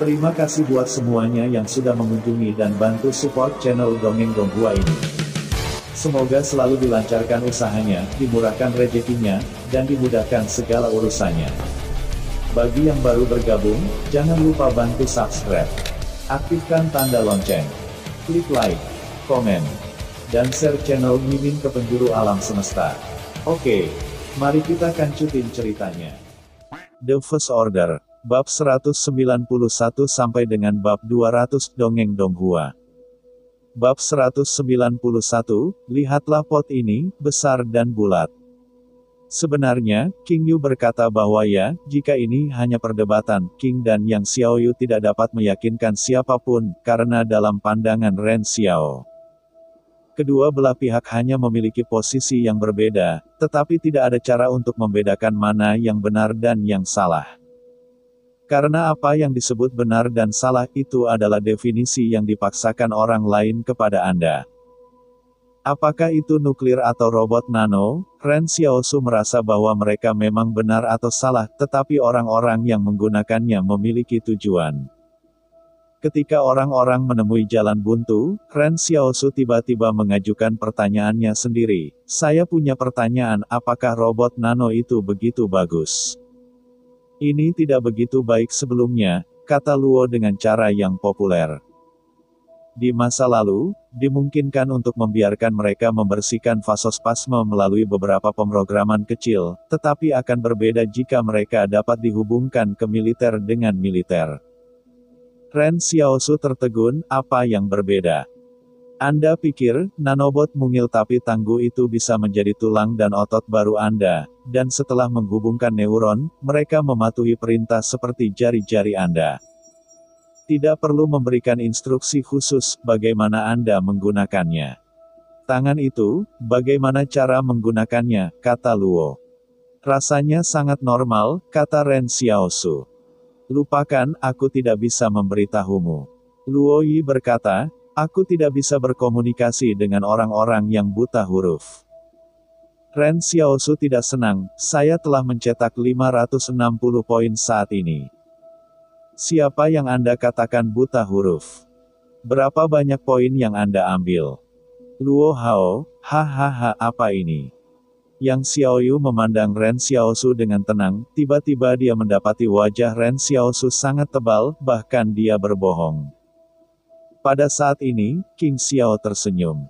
Terima kasih buat semuanya yang sudah mengunjungi dan bantu support channel Dongeng Donghua ini. Semoga selalu dilancarkan usahanya, dimurahkan rezekinya, dan dimudahkan segala urusannya. Bagi yang baru bergabung, jangan lupa bantu subscribe. Aktifkan tanda lonceng. Klik like, komen, dan share channel Mimin ke penjuru alam semesta. Oke, mari kita kancutin ceritanya. The First Order, bab 191 sampai dengan bab 200 Dongeng Donghua. Bab 191, lihatlah pot ini, besar dan bulat. Sebenarnya, King Yu berkata bahwa ya, jika ini hanya perdebatan, King dan Yang Xiaoyu tidak dapat meyakinkan siapapun, karena dalam pandangan Ren Xiao, kedua belah pihak hanya memiliki posisi yang berbeda, tetapi tidak ada cara untuk membedakan mana yang benar dan yang salah. Karena apa yang disebut benar dan salah itu adalah definisi yang dipaksakan orang lain kepada Anda. Apakah itu nuklir atau robot nano, Ren Xiaosu merasa bahwa mereka memang benar atau salah, tetapi orang-orang yang menggunakannya memiliki tujuan. Ketika orang-orang menemui jalan buntu, Ren Xiaosu tiba-tiba mengajukan pertanyaannya sendiri. Saya punya pertanyaan, apakah robot nano itu begitu bagus? Ini tidak begitu baik sebelumnya, kata Luo dengan cara yang populer. Di masa lalu, dimungkinkan untuk membiarkan mereka membersihkan vasospasme melalui beberapa pemrograman kecil, tetapi akan berbeda jika mereka dapat dihubungkan ke militer dengan militer. Ren Xiaosu tertegun, apa yang berbeda? Anda pikir, nanobot mungil tapi tangguh itu bisa menjadi tulang dan otot baru Anda, dan setelah menghubungkan neuron, mereka mematuhi perintah seperti jari-jari Anda. Tidak perlu memberikan instruksi khusus, bagaimana Anda menggunakannya. Tangan itu, bagaimana cara menggunakannya, kata Luo. Rasanya sangat normal, kata Ren Xiaosu. Lupakan, aku tidak bisa memberitahumu. Luo Yi berkata, aku tidak bisa berkomunikasi dengan orang-orang yang buta huruf. Ren Xiaosu tidak senang, saya telah mencetak 560 poin saat ini. Siapa yang Anda katakan buta huruf? Berapa banyak poin yang Anda ambil? Luo Hao, hahaha, apa ini? Yang Xiaoyu memandang Ren Xiaosu dengan tenang, tiba-tiba dia mendapati wajah Ren Xiaosu sangat tebal, bahkan dia berbohong. Pada saat ini, King Xiao tersenyum.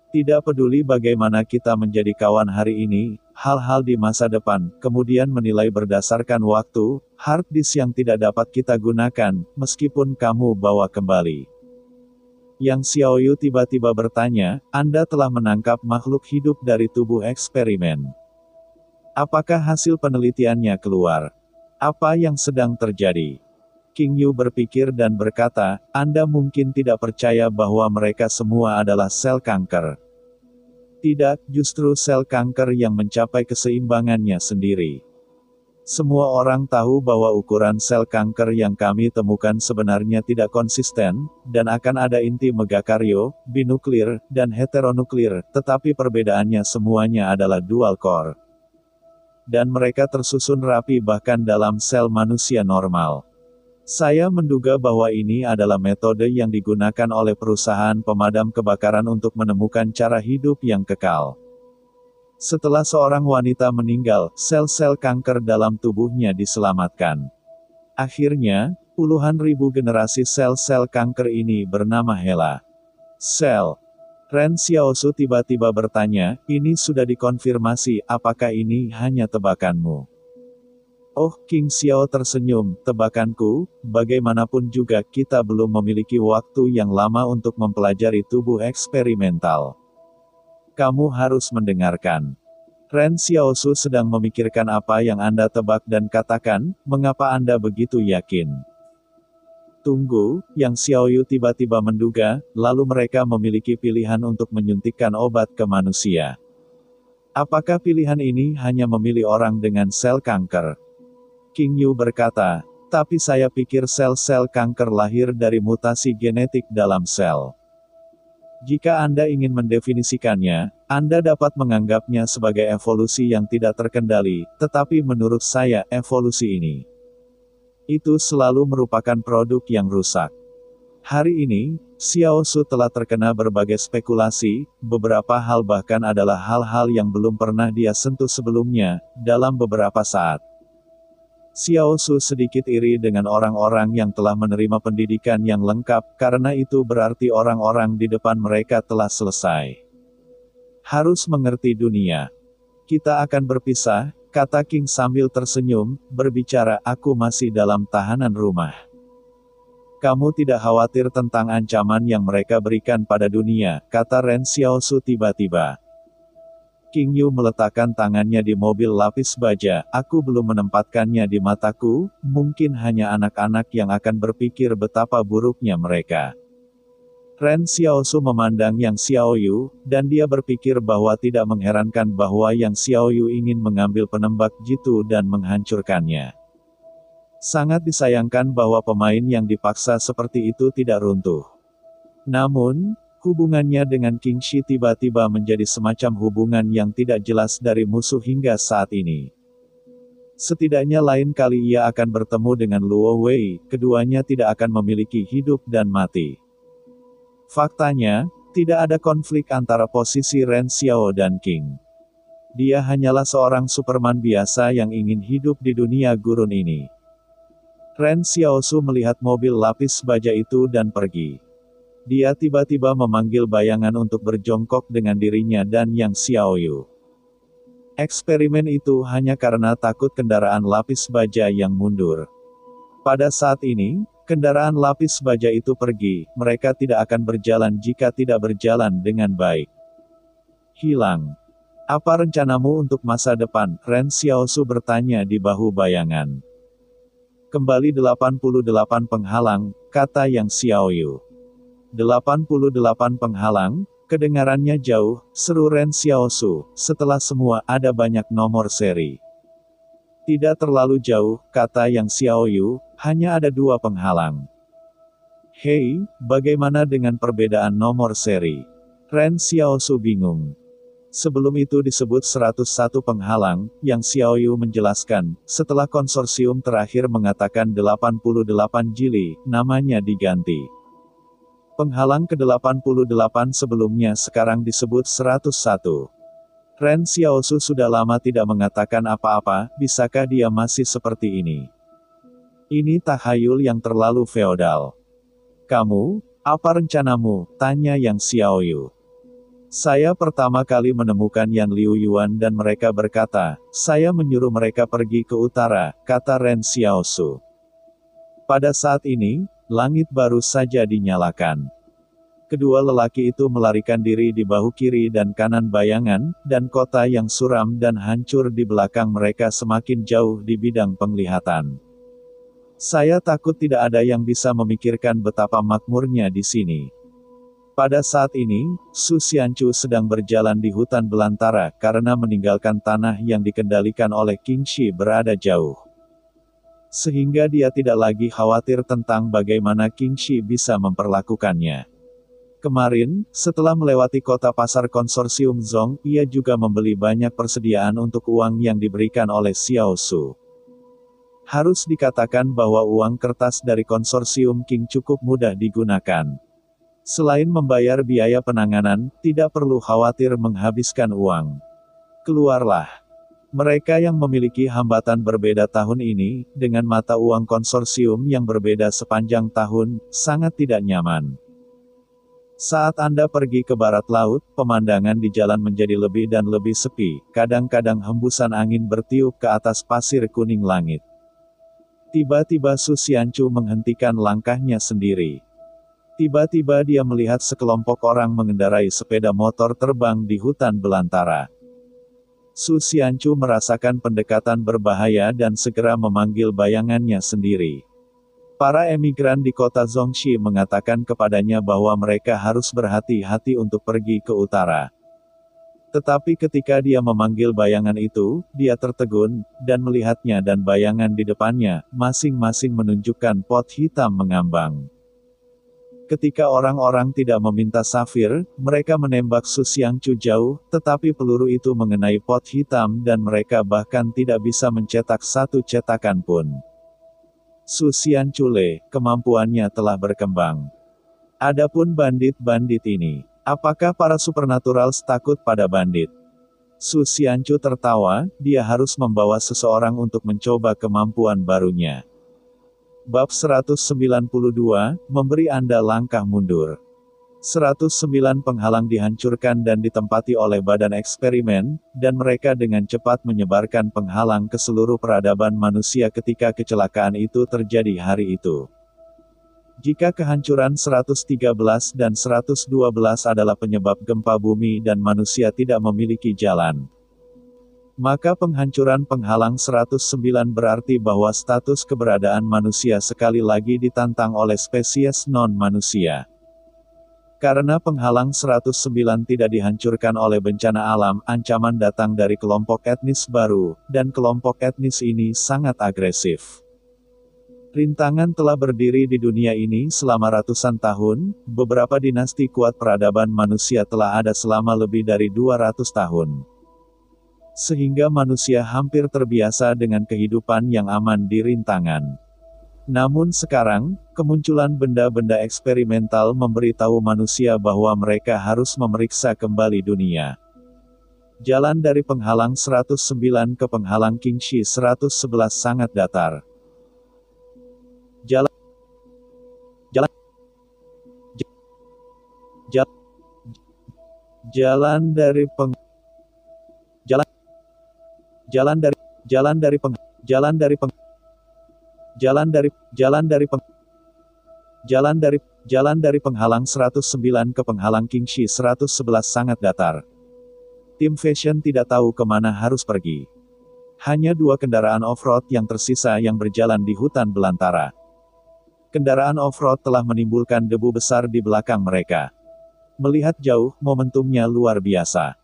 Tidak peduli bagaimana kita menjadi kawan hari ini, hal-hal di masa depan, kemudian menilai berdasarkan waktu, hard disk yang tidak dapat kita gunakan, meskipun kamu bawa kembali. Yang Xiaoyu tiba-tiba bertanya, Anda telah menangkap makhluk hidup dari tubuh eksperimen. Apakah hasil penelitiannya keluar? Apa yang sedang terjadi? King Yu berpikir dan berkata, Anda mungkin tidak percaya bahwa mereka semua adalah sel kanker. Tidak, justru sel kanker yang mencapai keseimbangannya sendiri. Semua orang tahu bahwa ukuran sel kanker yang kami temukan sebenarnya tidak konsisten, dan akan ada inti megakaryo, binuklir, dan heteronuklir, tetapi perbedaannya semuanya adalah dual core. Dan mereka tersusun rapi bahkan dalam sel manusia normal. Saya menduga bahwa ini adalah metode yang digunakan oleh perusahaan pemadam kebakaran untuk menemukan cara hidup yang kekal. Setelah seorang wanita meninggal, sel-sel kanker dalam tubuhnya diselamatkan. Akhirnya, puluhan ribu generasi sel-sel kanker ini bernama Hela Sel. Ren Xiaosu tiba-tiba bertanya, ini sudah dikonfirmasi, apakah ini hanya tebakanmu? Oh, King Xiao tersenyum, tebakanku, bagaimanapun juga kita belum memiliki waktu yang lama untuk mempelajari tubuh eksperimental. Kamu harus mendengarkan. Ren Xiaosu sedang memikirkan apa yang Anda tebak dan katakan, mengapa Anda begitu yakin? Tunggu, Yang Xiaoyu tiba-tiba menduga, lalu mereka memiliki pilihan untuk menyuntikkan obat ke manusia. Apakah pilihan ini hanya memilih orang dengan sel kanker? King Yu berkata, tapi saya pikir sel-sel kanker lahir dari mutasi genetik dalam sel. Jika Anda ingin mendefinisikannya, Anda dapat menganggapnya sebagai evolusi yang tidak terkendali, tetapi menurut saya, evolusi ini itu selalu merupakan produk yang rusak. Hari ini, Xiao Su telah terkena berbagai spekulasi, beberapa hal bahkan adalah hal-hal yang belum pernah dia sentuh sebelumnya, dalam beberapa saat. Xiao Su sedikit iri dengan orang-orang yang telah menerima pendidikan yang lengkap, karena itu berarti orang-orang di depan mereka telah selesai. Harus mengerti dunia. Kita akan berpisah, kata King sambil tersenyum, berbicara, aku masih dalam tahanan rumah. Kamu tidak khawatir tentang ancaman yang mereka berikan pada dunia, kata Ren Xiaosu tiba-tiba. King Yu meletakkan tangannya di mobil lapis baja, aku belum menempatkannya di mataku, mungkin hanya anak-anak yang akan berpikir betapa buruknya mereka. Ren Xiaosu memandang Yang Xiaoyu, dan dia berpikir bahwa tidak mengherankan bahwa Yang Xiaoyu ingin mengambil penembak jitu dan menghancurkannya. Sangat disayangkan bahwa pemain yang dipaksa seperti itu tidak runtuh. Namun, hubungannya dengan King Shi tiba-tiba menjadi semacam hubungan yang tidak jelas dari musuh hingga saat ini. Setidaknya lain kali ia akan bertemu dengan Luo Wei, keduanya tidak akan memiliki hidup dan mati. Faktanya, tidak ada konflik antara posisi Ren Xiao dan King. Dia hanyalah seorang Superman biasa yang ingin hidup di dunia gurun ini. Ren Xiaosu melihat mobil lapis baja itu dan pergi. Dia tiba-tiba memanggil bayangan untuk berjongkok dengan dirinya dan Yang Xiaoyu. Eksperimen itu hanya karena takut kendaraan lapis baja yang mundur. Pada saat ini, kendaraan lapis baja itu pergi, mereka tidak akan berjalan jika tidak berjalan dengan baik. Hilang. Apa rencanamu untuk masa depan? Ren Xiaosu bertanya di bahu bayangan. Kembali 88 penghalang, kata Yang Xiaoyu. 88 penghalang, kedengarannya jauh, seru Ren Xiaosu, setelah semua ada banyak nomor seri. Tidak terlalu jauh, kata Yang Xiaoyu, hanya ada 2 penghalang. Hei, bagaimana dengan perbedaan nomor seri? Ren Xiaosu bingung. Sebelum itu disebut 101 penghalang, Yang Xiaoyu menjelaskan, setelah konsorsium terakhir mengatakan 88 jili, namanya diganti. Penghalang ke-88 sebelumnya sekarang disebut 101. Ren Xiaosu sudah lama tidak mengatakan apa-apa, bisakah dia masih seperti ini? Ini takhayul yang terlalu feodal. Kamu, apa rencanamu? Tanya Yang Xiaoyu. Saya pertama kali menemukan Yan Liu Yuan dan mereka berkata, saya menyuruh mereka pergi ke utara, kata Ren Xiaosu. Pada saat ini, langit baru saja dinyalakan. Kedua lelaki itu melarikan diri di bahu kiri dan kanan bayangan, dan kota yang suram dan hancur di belakang mereka semakin jauh di bidang penglihatan. Saya takut tidak ada yang bisa memikirkan betapa makmurnya di sini. Pada saat ini, Su Xianchu sedang berjalan di hutan belantara karena meninggalkan tanah yang dikendalikan oleh King Shi berada jauh. Sehingga dia tidak lagi khawatir tentang bagaimana King Shi bisa memperlakukannya. Kemarin, setelah melewati kota pasar konsorsium Zong, ia juga membeli banyak persediaan untuk uang yang diberikan oleh Xiao Su. Harus dikatakan bahwa uang kertas dari konsorsium King cukup mudah digunakan. Selain membayar biaya penanganan, tidak perlu khawatir menghabiskan uang. Keluarlah. Mereka yang memiliki hambatan berbeda tahun ini, dengan mata uang konsorsium yang berbeda sepanjang tahun, sangat tidak nyaman. Saat Anda pergi ke barat laut, pemandangan di jalan menjadi lebih dan lebih sepi, kadang-kadang hembusan angin bertiup ke atas pasir kuning langit. Tiba-tiba Su Xianchu menghentikan langkahnya sendiri. Tiba-tiba dia melihat sekelompok orang mengendarai sepeda motor terbang di hutan belantara. Su Xianchu merasakan pendekatan berbahaya dan segera memanggil bayangannya sendiri. Para emigran di kota Zongxi mengatakan kepadanya bahwa mereka harus berhati-hati untuk pergi ke utara. Tetapi ketika dia memanggil bayangan itu, dia tertegun, dan melihatnya dan bayangan di depannya, masing-masing menunjukkan pot hitam mengambang. Ketika orang-orang tidak meminta safir, mereka menembak Su Xiangcu jauh, tetapi peluru itu mengenai pot hitam dan mereka bahkan tidak bisa mencetak satu cetakan pun. Su Xiangcu kemampuannya telah berkembang. Adapun bandit-bandit ini, apakah para supernaturals takut pada bandit? Su Xiangcu tertawa, dia harus membawa seseorang untuk mencoba kemampuan barunya. Bab 192, memberi Anda langkah mundur. 109 penghalang dihancurkan dan ditempati oleh badan eksperimen, dan mereka dengan cepat menyebarkan penghalang ke seluruh peradaban manusia ketika kecelakaan itu terjadi hari itu. Jika kehancuran 113 dan 112 adalah penyebab gempa bumi dan manusia tidak memiliki jalan, maka penghancuran penghalang 109 berarti bahwa status keberadaan manusia sekali lagi ditantang oleh spesies non-manusia. Karena penghalang 109 tidak dihancurkan oleh bencana alam, ancaman datang dari kelompok etnis baru, dan kelompok etnis ini sangat agresif. Rintangan telah berdiri di dunia ini selama ratusan tahun, beberapa dinasti kuat peradaban manusia telah ada selama lebih dari 200 tahun. Sehingga manusia hampir terbiasa dengan kehidupan yang aman di rintangan. Namun sekarang, kemunculan benda-benda eksperimental memberitahu manusia bahwa mereka harus memeriksa kembali dunia. Jalan dari penghalang 109 ke penghalang Qingxi 111 sangat datar. Jalan dari penghalang 109 ke penghalang Qingxi 111 sangat datar. Tim Fashion tidak tahu kemana harus pergi. Hanya 2 kendaraan off-road yang tersisa yang berjalan di hutan belantara. Kendaraan off-road telah menimbulkan debu besar di belakang mereka. Melihat jauh, momentumnya luar biasa.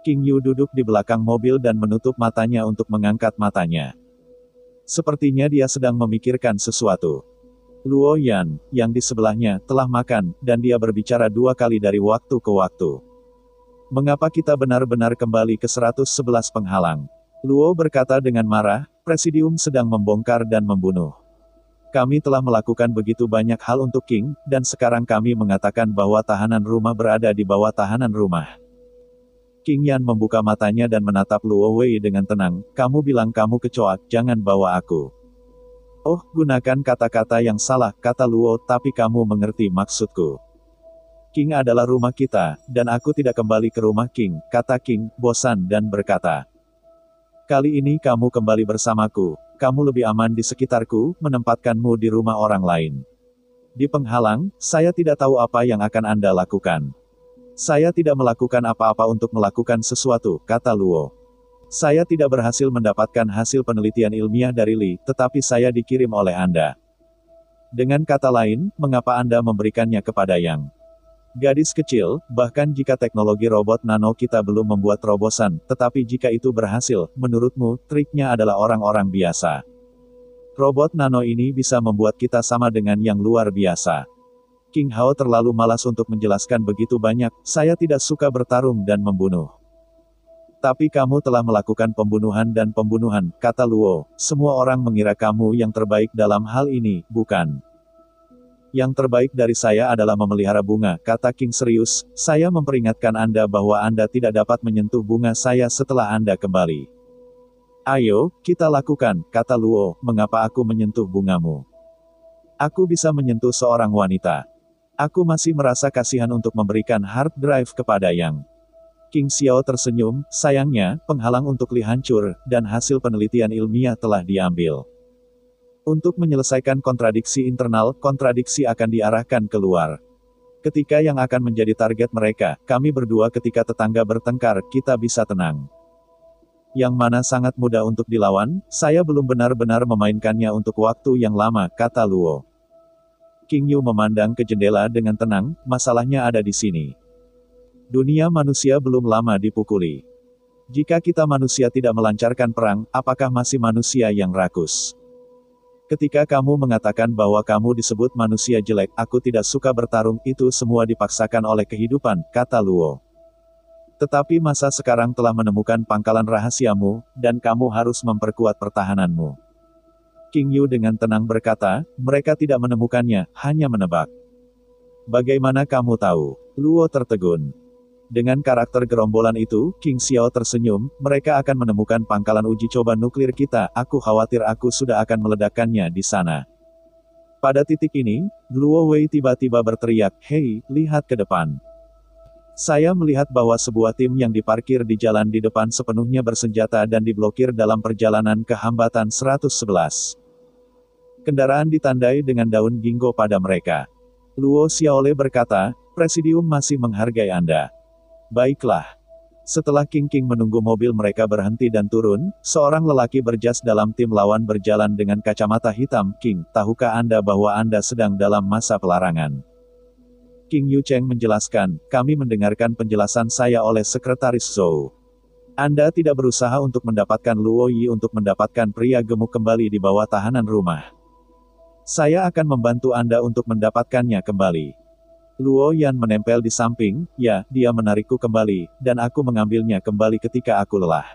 King Yu duduk di belakang mobil dan menutup matanya untuk mengangkat matanya. Sepertinya dia sedang memikirkan sesuatu. Luo Yan, yang di sebelahnya, telah makan, dan dia berbicara 2 kali dari waktu ke waktu. Mengapa kita benar-benar kembali ke 111 penghalang? Luo berkata dengan marah, Presidium sedang membongkar dan membunuh. Kami telah melakukan begitu banyak hal untuk King, dan sekarang kami mengatakan bahwa tahanan rumah berada di bawah tahanan rumah. King Yan membuka matanya dan menatap Luo Wei dengan tenang, kamu bilang kamu kecoak, jangan bawa aku. Oh, gunakan kata-kata yang salah, kata Luo, tapi kamu mengerti maksudku. King adalah rumah kita, dan aku tidak kembali ke rumah King, kata King, bosan dan berkata. Kali ini kamu kembali bersamaku, kamu lebih aman di sekitarku, menempatkanmu di rumah orang lain. Di penghalang, saya tidak tahu apa yang akan Anda lakukan. Saya tidak melakukan apa-apa untuk melakukan sesuatu, kata Luo. Saya tidak berhasil mendapatkan hasil penelitian ilmiah dari Li, tetapi saya dikirim oleh Anda. Dengan kata lain, mengapa Anda memberikannya kepada Yang? Gadis kecil, bahkan jika teknologi robot nano kita belum membuat terobosan, tetapi jika itu berhasil, menurutmu, triknya adalah orang-orang biasa. Robot nano ini bisa membuat kita sama dengan yang luar biasa. King Hao terlalu malas untuk menjelaskan begitu banyak, saya tidak suka bertarung dan membunuh. Tapi kamu telah melakukan pembunuhan dan pembunuhan, kata Luo, semua orang mengira kamu yang terbaik dalam hal ini, bukan? Yang terbaik dari saya adalah memelihara bunga, kata King serius, saya memperingatkan Anda bahwa Anda tidak dapat menyentuh bunga saya setelah Anda kembali. Ayo, kita lakukan, kata Luo, mengapa aku menyentuh bungamu? Aku bisa menyentuh seorang wanita. Aku masih merasa kasihan untuk memberikan hard drive kepada Yang. King Xiao tersenyum, sayangnya, penghalang untuk Li hancur, dan hasil penelitian ilmiah telah diambil. Untuk menyelesaikan kontradiksi internal, kontradiksi akan diarahkan keluar. Ketika Yang akan menjadi target mereka, kami berdua ketika tetangga bertengkar, kita bisa tenang. Yang mana sangat mudah untuk dilawan, saya belum benar-benar memainkannya untuk waktu yang lama, kata Luo. King Yu memandang ke jendela dengan tenang, masalahnya ada di sini. Dunia manusia belum lama dipukuli. Jika kita manusia tidak melancarkan perang, apakah masih manusia yang rakus? Ketika kamu mengatakan bahwa kamu disebut manusia jelek, aku tidak suka bertarung, itu semua dipaksakan oleh kehidupan, kata Luo. Tetapi masa sekarang telah menemukan pangkalan rahasiamu, dan kamu harus memperkuat pertahananmu. King Yu dengan tenang berkata, mereka tidak menemukannya, hanya menebak. Bagaimana kamu tahu? Luo tertegun. Dengan karakter gerombolan itu, King Xiao tersenyum, mereka akan menemukan pangkalan uji coba nuklir kita, aku khawatir aku sudah akan meledakkannya di sana. Pada titik ini, Luo Wei tiba-tiba berteriak, hei, lihat ke depan. Saya melihat bahwa sebuah tim yang diparkir di jalan di depan sepenuhnya bersenjata dan diblokir dalam perjalanan ke hambatan 111. Kendaraan ditandai dengan daun ginkgo pada mereka. Luo Xiaole berkata, Presidium masih menghargai Anda. Baiklah. Setelah King menunggu mobil mereka berhenti dan turun, seorang lelaki berjas dalam tim lawan berjalan dengan kacamata hitam. King, tahukah Anda bahwa Anda sedang dalam masa pelarangan? King Yu Cheng menjelaskan, kami mendengarkan penjelasan saya oleh Sekretaris Zhou. Anda tidak berusaha untuk mendapatkan Luo Yi untuk mendapatkan pria gemuk kembali di bawah tahanan rumah. Saya akan membantu Anda untuk mendapatkannya kembali. Luo Yan menempel di samping, ya, dia menarikku kembali, dan aku mengambilnya kembali ketika aku lelah.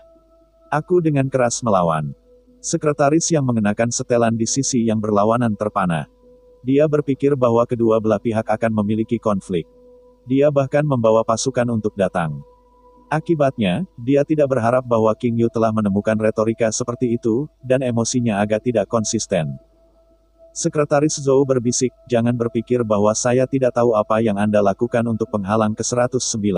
Aku dengan keras melawan. Sekretaris yang mengenakan setelan di sisi yang berlawanan terpana. Dia berpikir bahwa kedua belah pihak akan memiliki konflik. Dia bahkan membawa pasukan untuk datang. Akibatnya, dia tidak berharap bahwa King Yu telah menemukan retorika seperti itu, dan emosinya agak tidak konsisten. Sekretaris Zhou berbisik, jangan berpikir bahwa saya tidak tahu apa yang Anda lakukan untuk penghalang ke-109.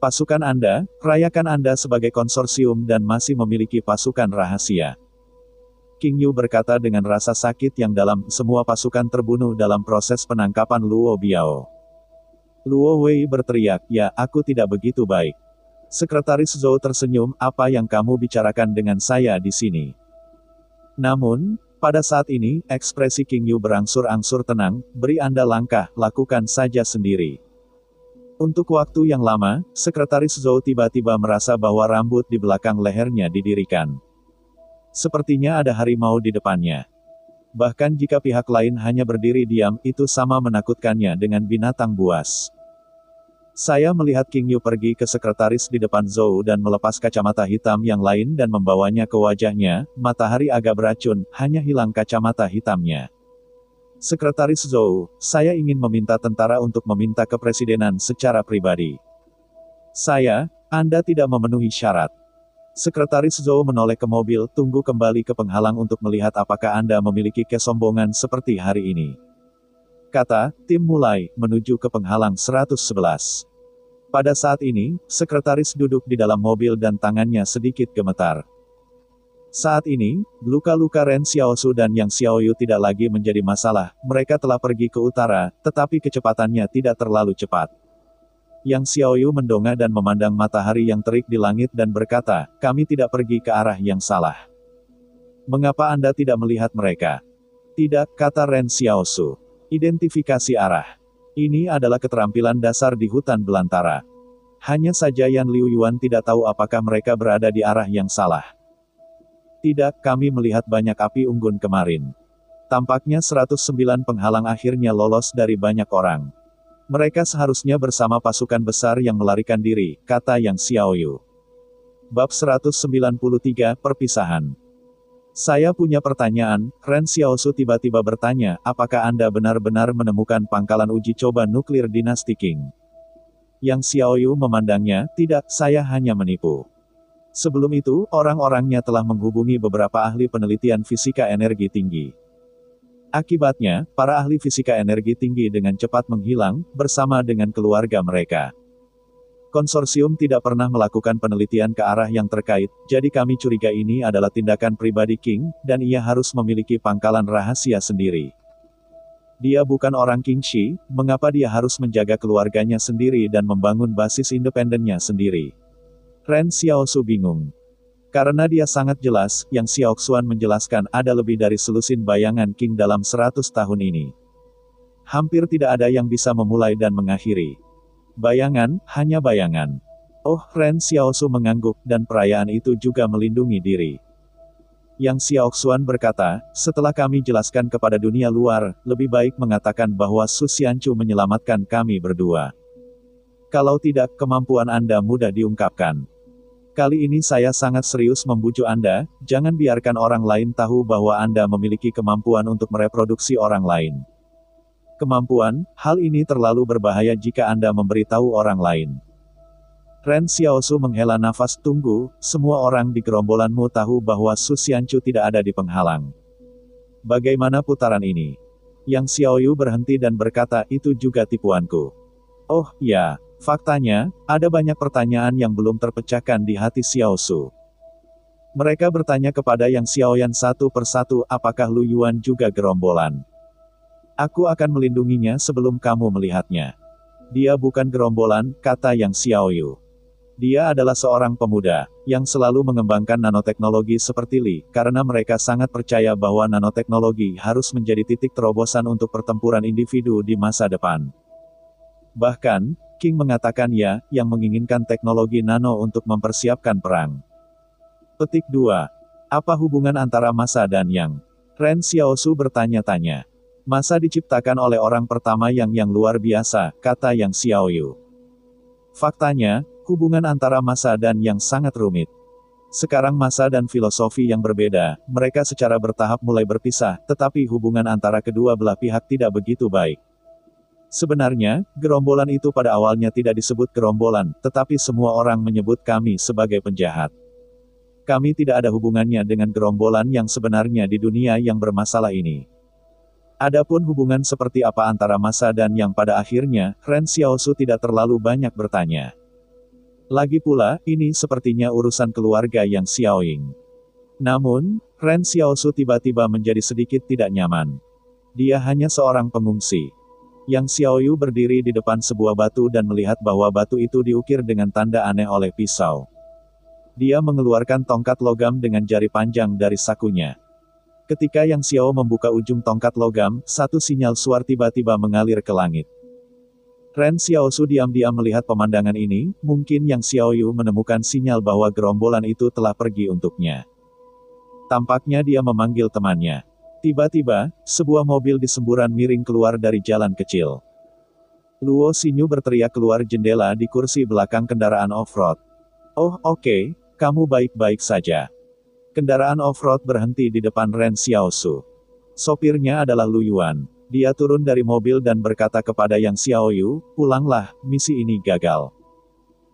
Pasukan Anda, rayakan Anda sebagai konsorsium dan masih memiliki pasukan rahasia. King Yu berkata dengan rasa sakit yang dalam, semua pasukan terbunuh dalam proses penangkapan Luo Biao. Luo Wei berteriak, ya, aku tidak begitu baik. Sekretaris Zhou tersenyum, apa yang kamu bicarakan dengan saya di sini? Namun, pada saat ini, ekspresi King Yu berangsur-angsur tenang, beri Anda langkah, lakukan saja sendiri. Untuk waktu yang lama, Sekretaris Zhou tiba-tiba merasa bahwa rambut di belakang lehernya didirikan. Sepertinya ada harimau di depannya. Bahkan jika pihak lain hanya berdiri diam, itu sama menakutkannya dengan binatang buas. Saya melihat King Yu pergi ke sekretaris di depan Zhou dan melepas kacamata hitam yang lain dan membawanya ke wajahnya, matahari agak beracun, hanya hilang kacamata hitamnya. Sekretaris Zhou, saya ingin meminta tentara untuk meminta kepresidenan secara pribadi. Anda tidak memenuhi syarat. Sekretaris Zhou menoleh ke mobil, tunggu kembali ke penghalang untuk melihat apakah Anda memiliki kesombongan seperti hari ini. Kata, tim mulai, menuju ke penghalang 111. Pada saat ini, sekretaris duduk di dalam mobil dan tangannya sedikit gemetar. Saat ini, luka-luka Ren Xiaosu dan Yang Xiaoyu tidak lagi menjadi masalah, mereka telah pergi ke utara, tetapi kecepatannya tidak terlalu cepat. Yang Xiaoyu mendongak dan memandang matahari yang terik di langit dan berkata, kami tidak pergi ke arah yang salah. Mengapa Anda tidak melihat mereka? Tidak, kata Ren Xiaosu. Identifikasi arah. Ini adalah keterampilan dasar di hutan belantara. Hanya saja Yan Liu Yuan tidak tahu apakah mereka berada di arah yang salah. Tidak, kami melihat banyak api unggun kemarin. Tampaknya 109 penghalang akhirnya lolos dari banyak orang. Mereka seharusnya bersama pasukan besar yang melarikan diri, kata Yang Xiaoyu. Bab 193, Perpisahan. Saya punya pertanyaan, Ren Xiaosu tiba-tiba bertanya, apakah Anda benar-benar menemukan pangkalan uji coba nuklir dinasti Qing? Yang Xiaoyu memandangnya, tidak, saya hanya menipu. Sebelum itu, orang-orangnya telah menghubungi beberapa ahli penelitian fisika energi tinggi. Akibatnya, para ahli fisika energi tinggi dengan cepat menghilang, bersama dengan keluarga mereka. Konsorsium tidak pernah melakukan penelitian ke arah yang terkait, jadi kami curiga ini adalah tindakan pribadi Qing, dan ia harus memiliki pangkalan rahasia sendiri. Dia bukan orang Qingxi, mengapa dia harus menjaga keluarganya sendiri dan membangun basis independennya sendiri? Ren Xiaosu bingung. Karena dia sangat jelas, Yang Xiaoxuan menjelaskan ada lebih dari selusin bayangan Qing dalam 100 tahun ini. Hampir tidak ada yang bisa memulai dan mengakhiri. Bayangan, hanya bayangan. Oh, Ren Xiaosu mengangguk, dan perayaan itu juga melindungi diri. Yang Xiaoxuan berkata, setelah kami jelaskan kepada dunia luar, lebih baik mengatakan bahwa Su Xianchu menyelamatkan kami berdua. Kalau tidak, kemampuan Anda mudah diungkapkan. Kali ini saya sangat serius membujuk Anda, jangan biarkan orang lain tahu bahwa Anda memiliki kemampuan untuk mereproduksi orang lain. Kemampuan, hal ini terlalu berbahaya jika Anda memberitahu orang lain. Ren Xiaosu menghela nafas. Tunggu, semua orang di gerombolanmu tahu bahwa Su Xianchu tidak ada di penghalang. Bagaimana putaran ini? Yang Xiaoyu berhenti dan berkata, itu juga tipuanku. Oh, ya. Faktanya, ada banyak pertanyaan yang belum terpecahkan di hati Xiaosu. Mereka bertanya kepada Yang Xiaoyan satu persatu, apakah Lu Yuan juga gerombolan? Aku akan melindunginya sebelum kamu melihatnya. Dia bukan gerombolan, kata Yang Xiaoyu. Dia adalah seorang pemuda, yang selalu mengembangkan nanoteknologi seperti Li, karena mereka sangat percaya bahwa nanoteknologi harus menjadi titik terobosan untuk pertempuran individu di masa depan. Bahkan, King mengatakan ya, yang menginginkan teknologi nano untuk mempersiapkan perang. Petik 2. Apa hubungan antara massa dan yang? Ren Xiaosu bertanya-tanya. Massa diciptakan oleh orang pertama yang luar biasa, kata Yang Xiaoyu. Faktanya, hubungan antara massa dan yang sangat rumit. Sekarang massa dan filosofi yang berbeda, mereka secara bertahap mulai berpisah, tetapi hubungan antara kedua belah pihak tidak begitu baik. Sebenarnya, gerombolan itu pada awalnya tidak disebut gerombolan, tetapi semua orang menyebut kami sebagai penjahat. Kami tidak ada hubungannya dengan gerombolan yang sebenarnya di dunia yang bermasalah ini. Adapun hubungan seperti apa antara massa dan yang pada akhirnya, Ren Xiaosu tidak terlalu banyak bertanya. Lagi pula, ini sepertinya urusan keluarga Yang Xiaoying. Namun, Ren Xiaosu tiba-tiba menjadi sedikit tidak nyaman. Dia hanya seorang pengungsi. Yang Xiaoyu berdiri di depan sebuah batu dan melihat bahwa batu itu diukir dengan tanda aneh oleh pisau. Dia mengeluarkan tongkat logam dengan jari panjang dari sakunya. Ketika Yang Xiao membuka ujung tongkat logam, satu sinyal suar tiba-tiba mengalir ke langit. Ren Xiaosu diam-diam melihat pemandangan ini, mungkin Yang Xiaoyu menemukan sinyal bahwa gerombolan itu telah pergi untuknya. Tampaknya dia memanggil temannya. Tiba-tiba, sebuah mobil di semburan miring keluar dari jalan kecil. Luo Xinyu berteriak keluar jendela di kursi belakang kendaraan off-road. Oh, oke, kamu baik-baik saja. Kendaraan off-road berhenti di depan Ren Xiaosu. Sopirnya adalah Lu Yuan. Dia turun dari mobil dan berkata kepada Yang Xiaoyu, pulanglah, misi ini gagal.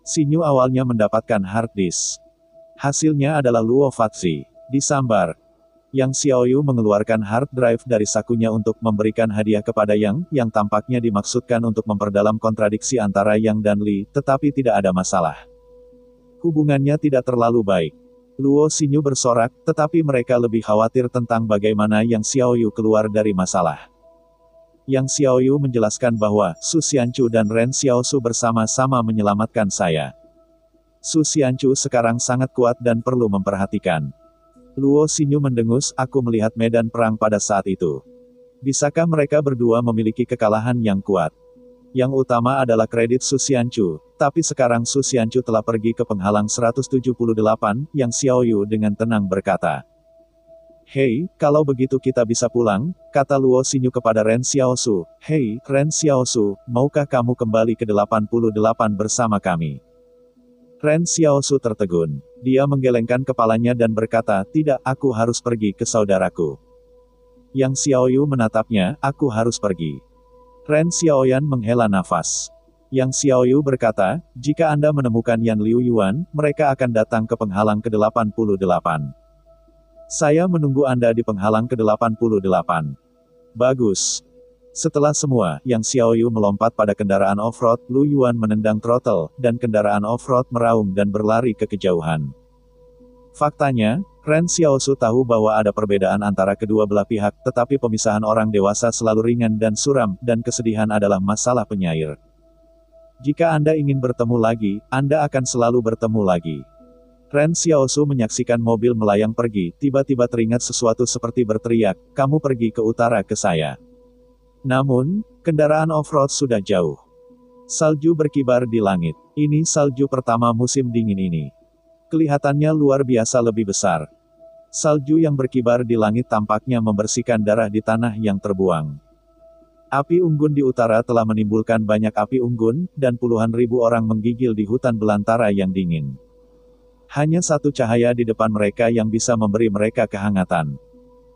Xinyu awalnya mendapatkan hard disk. Hasilnya adalah Luo Fatzi. Disambar. Yang Xiaoyu mengeluarkan hard drive dari sakunya untuk memberikan hadiah kepada yang tampaknya dimaksudkan untuk memperdalam kontradiksi antara Yang dan Li, tetapi tidak ada masalah. Hubungannya tidak terlalu baik. Luo Xinyu bersorak, tetapi mereka lebih khawatir tentang bagaimana Yang Xiaoyu keluar dari masalah. Yang Xiaoyu menjelaskan bahwa Su Xianchu dan Ren Xiaosu bersama-sama menyelamatkan saya. Su Xianchu sekarang sangat kuat dan perlu memperhatikan. Luo Xinyu mendengus, aku melihat medan perang pada saat itu. Bisakah mereka berdua memiliki kekalahan yang kuat? Yang utama adalah kredit Su Xianchu, tapi sekarang Su Xianchu telah pergi ke penghalang 178, Yang Xiaoyu dengan tenang berkata. Hei, kalau begitu kita bisa pulang, kata Luo Xinyu kepada Ren Xiaosu. Hei, Ren Xiaosu, maukah kamu kembali ke 88 bersama kami? Ren Xiaosu tertegun. Dia menggelengkan kepalanya dan berkata, tidak, aku harus pergi ke saudaraku. Yang Xiaoyu menatapnya, aku harus pergi. Ren Xiaoyan menghela nafas. Yang Xiaoyu berkata, jika Anda menemukan Yan Liu Yuan, mereka akan datang ke penghalang ke-88. Saya menunggu Anda di penghalang ke-88. Bagus. Setelah semua, Yang Xiaoyu melompat pada kendaraan off-road, Lu Yuan menendang throttle, dan kendaraan off-road meraung dan berlari ke kejauhan. Faktanya, Ren Xiaosu tahu bahwa ada perbedaan antara kedua belah pihak, tetapi pemisahan orang dewasa selalu ringan dan suram, dan kesedihan adalah masalah penyair. Jika Anda ingin bertemu lagi, Anda akan selalu bertemu lagi. Ren Xiaosu menyaksikan mobil melayang pergi, tiba-tiba teringat sesuatu seperti berteriak, kamu pergi ke utara ke saya. Namun, kendaraan off-road sudah jauh. Salju berkibar di langit. Ini salju pertama musim dingin ini. Kelihatannya luar biasa lebih besar. Salju yang berkibar di langit tampaknya membersihkan darah di tanah yang terbuang. Api unggun di utara telah menimbulkan banyak api unggun, dan puluhan ribu orang menggigil di hutan belantara yang dingin. Hanya satu cahaya di depan mereka yang bisa memberi mereka kehangatan.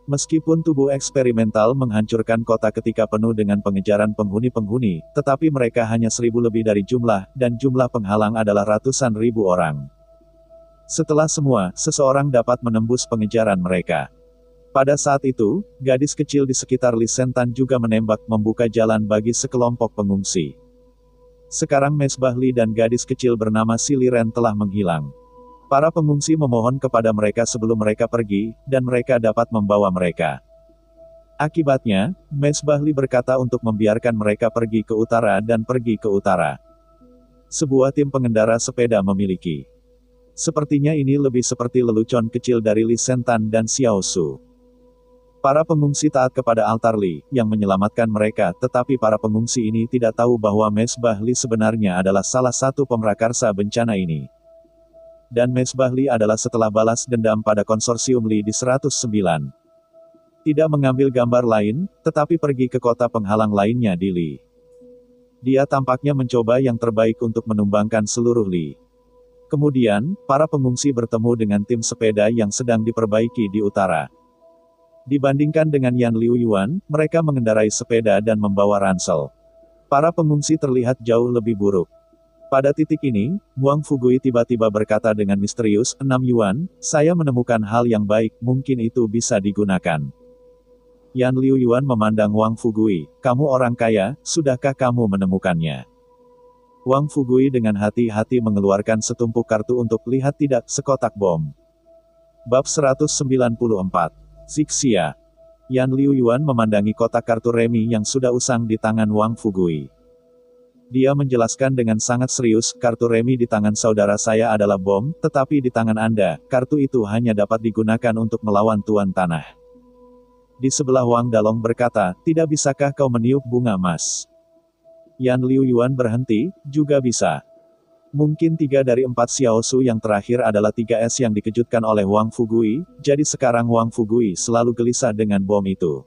Meskipun tubuh eksperimental menghancurkan kota ketika penuh dengan pengejaran penghuni-penghuni, tetapi mereka hanya 1.000 lebih dari jumlah, dan jumlah penghalang adalah ratusan ribu orang. Setelah semua, seseorang dapat menembus pengejaran mereka. Pada saat itu, gadis kecil di sekitar Lisentan juga menembak membuka jalan bagi sekelompok pengungsi. Sekarang Mesbahli dan gadis kecil bernama Siliren telah menghilang. Para pengungsi memohon kepada mereka sebelum mereka pergi, dan mereka dapat membawa mereka. Akibatnya, Mesbahli berkata untuk membiarkan mereka pergi ke utara dan pergi ke utara. Sebuah tim pengendara sepeda memiliki. Sepertinya ini lebih seperti lelucon kecil dari Lisentan dan Xiaosu. Para pengungsi taat kepada Altarli, yang menyelamatkan mereka, tetapi para pengungsi ini tidak tahu bahwa Mesbahli sebenarnya adalah salah satu pemrakarsa bencana ini. Dan Mesbahli adalah setelah balas dendam pada konsorsium Li di 109. Tidak mengambil gambar lain, tetapi pergi ke kota penghalang lainnya di Li. Dia tampaknya mencoba yang terbaik untuk menumbangkan seluruh Li. Kemudian, para pengungsi bertemu dengan tim sepeda yang sedang diperbaiki di utara. Dibandingkan dengan Yan Liu Yuan, mereka mengendarai sepeda dan membawa ransel. Para pengungsi terlihat jauh lebih buruk. Pada titik ini, Wang Fugui tiba-tiba berkata dengan misterius, 6 Yuan, saya menemukan hal yang baik, mungkin itu bisa digunakan. Yan Liu Yuan memandang Wang Fugui, kamu orang kaya, sudahkah kamu menemukannya? Wang Fugui dengan hati-hati mengeluarkan setumpuk kartu untuk lihat tidak sekotak bom. Bab 194. Zixia. Yan Liu Yuan memandangi kotak kartu remi yang sudah usang di tangan Wang Fugui. Dia menjelaskan dengan sangat serius, kartu remi di tangan saudara saya adalah bom, tetapi di tangan Anda, kartu itu hanya dapat digunakan untuk melawan Tuan Tanah. Di sebelah Wang Dalong berkata, tidak bisakah kau meniup bunga emas? Yan Liu Yuan berhenti, juga bisa. Mungkin 3 dari 4 Xiaosu yang terakhir adalah 3S yang dikejutkan oleh Wang Fugui, jadi sekarang Wang Fugui selalu gelisah dengan bom itu.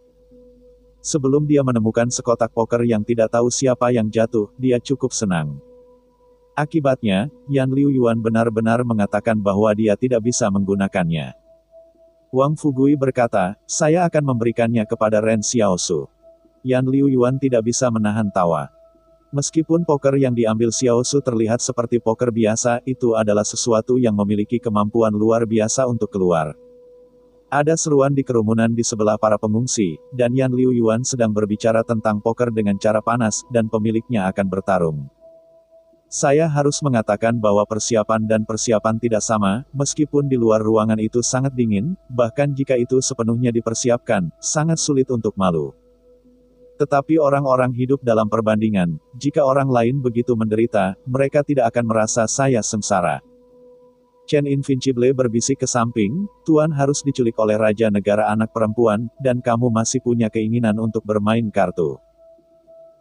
Sebelum dia menemukan sekotak poker yang tidak tahu siapa yang jatuh, dia cukup senang. Akibatnya, Yan Liu Yuan benar-benar mengatakan bahwa dia tidak bisa menggunakannya. Wang Fugui berkata, saya akan memberikannya kepada Ren Xiaosu. Yan Liu Yuan tidak bisa menahan tawa. Meskipun poker yang diambil Xiaosu terlihat seperti poker biasa, itu adalah sesuatu yang memiliki kemampuan luar biasa untuk keluar. Ada seruan di kerumunan di sebelah para pengungsi, dan Yan Liu Yuan sedang berbicara tentang poker dengan cara panas, dan pemiliknya akan bertarung. Saya harus mengatakan bahwa persiapan dan persiapan tidak sama, meskipun di luar ruangan itu sangat dingin, bahkan jika itu sepenuhnya dipersiapkan, sangat sulit untuk malu. Tetapi orang-orang hidup dalam perbandingan, jika orang lain begitu menderita, mereka tidak akan merasa saya sengsara. Chen Invincible berbisik ke samping, Tuan harus diculik oleh Raja Negara anak perempuan, dan kamu masih punya keinginan untuk bermain kartu.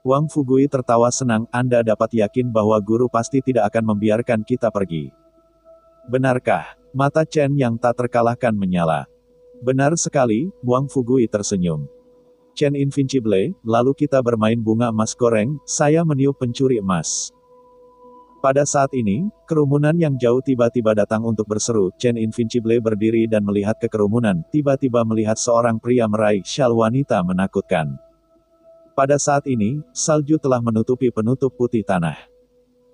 Wang Fugui tertawa senang, Anda dapat yakin bahwa guru pasti tidak akan membiarkan kita pergi. Benarkah? Mata Chen yang tak terkalahkan menyala. Benar sekali, Wang Fugui tersenyum. Chen Invincible, lalu kita bermain bunga emas goreng, saya meniup pencuri emas. Pada saat ini, kerumunan yang jauh tiba-tiba datang untuk berseru, Chen Invincible berdiri dan melihat ke kerumunan, tiba-tiba melihat seorang pria meraih syal wanita menakutkan. Pada saat ini, salju telah menutupi penutup putih tanah.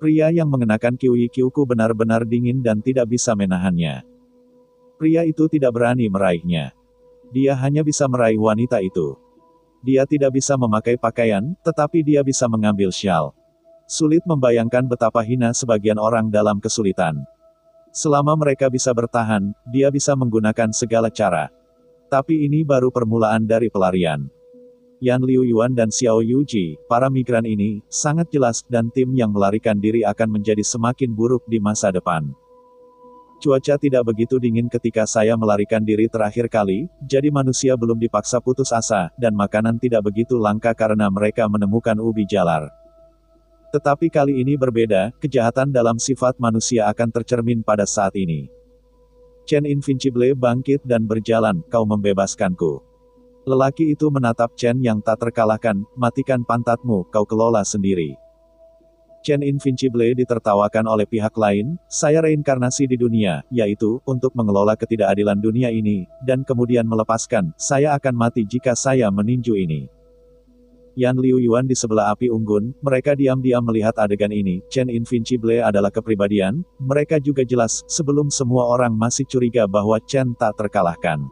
Pria yang mengenakan kiwi-kiuku benar-benar dingin dan tidak bisa menahannya. Pria itu tidak berani meraihnya. Dia hanya bisa meraih wanita itu. Dia tidak bisa memakai pakaian, tetapi dia bisa mengambil syal. Sulit membayangkan betapa hina sebagian orang dalam kesulitan. Selama mereka bisa bertahan, dia bisa menggunakan segala cara. Tapi ini baru permulaan dari pelarian. Yan Liu Yuan dan Xiao Yuji, para migran ini, sangat jelas, dan tim yang melarikan diri akan menjadi semakin buruk di masa depan. Cuaca tidak begitu dingin ketika saya melarikan diri terakhir kali, jadi manusia belum dipaksa putus asa, dan makanan tidak begitu langka karena mereka menemukan ubi jalar. Tetapi kali ini berbeda, kejahatan dalam sifat manusia akan tercermin pada saat ini. Chen Invincible bangkit dan berjalan, kau membebaskanku. Lelaki itu menatap Chen yang tak terkalahkan, matikan pantatmu, kau kelola sendiri. Chen Invincible ditertawakan oleh pihak lain, saya reinkarnasi di dunia, yaitu, untuk mengelola ketidakadilan dunia ini, dan kemudian melepaskan, saya akan mati jika saya meninju ini. Yan Liu Yuan di sebelah api unggun, mereka diam-diam melihat adegan ini, Chen Invincible adalah kepribadian, mereka juga jelas, sebelum semua orang masih curiga bahwa Chen tak terkalahkan.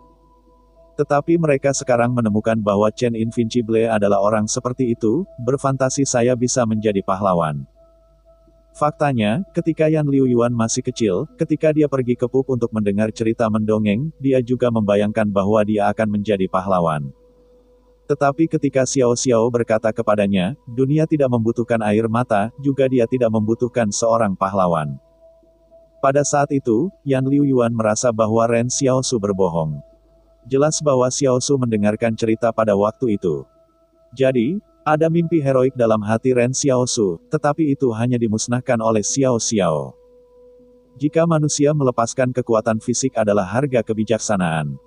Tetapi mereka sekarang menemukan bahwa Chen Invincible adalah orang seperti itu, berfantasi saya bisa menjadi pahlawan. Faktanya, ketika Yan Liu Yuan masih kecil, ketika dia pergi ke pub untuk mendengar cerita mendongeng, dia juga membayangkan bahwa dia akan menjadi pahlawan. Tetapi ketika Xiao Xiao berkata kepadanya, dunia tidak membutuhkan air mata, juga dia tidak membutuhkan seorang pahlawan. Pada saat itu, Yan Liu Yuan merasa bahwa Ren Xiaosu berbohong. Jelas bahwa Xiaosu mendengarkan cerita pada waktu itu. Jadi, ada mimpi heroik dalam hati Ren Xiaosu, tetapi itu hanya dimusnahkan oleh Xiao Xiao. Jika manusia melepaskan kekuatan fisik adalah harga kebijaksanaan,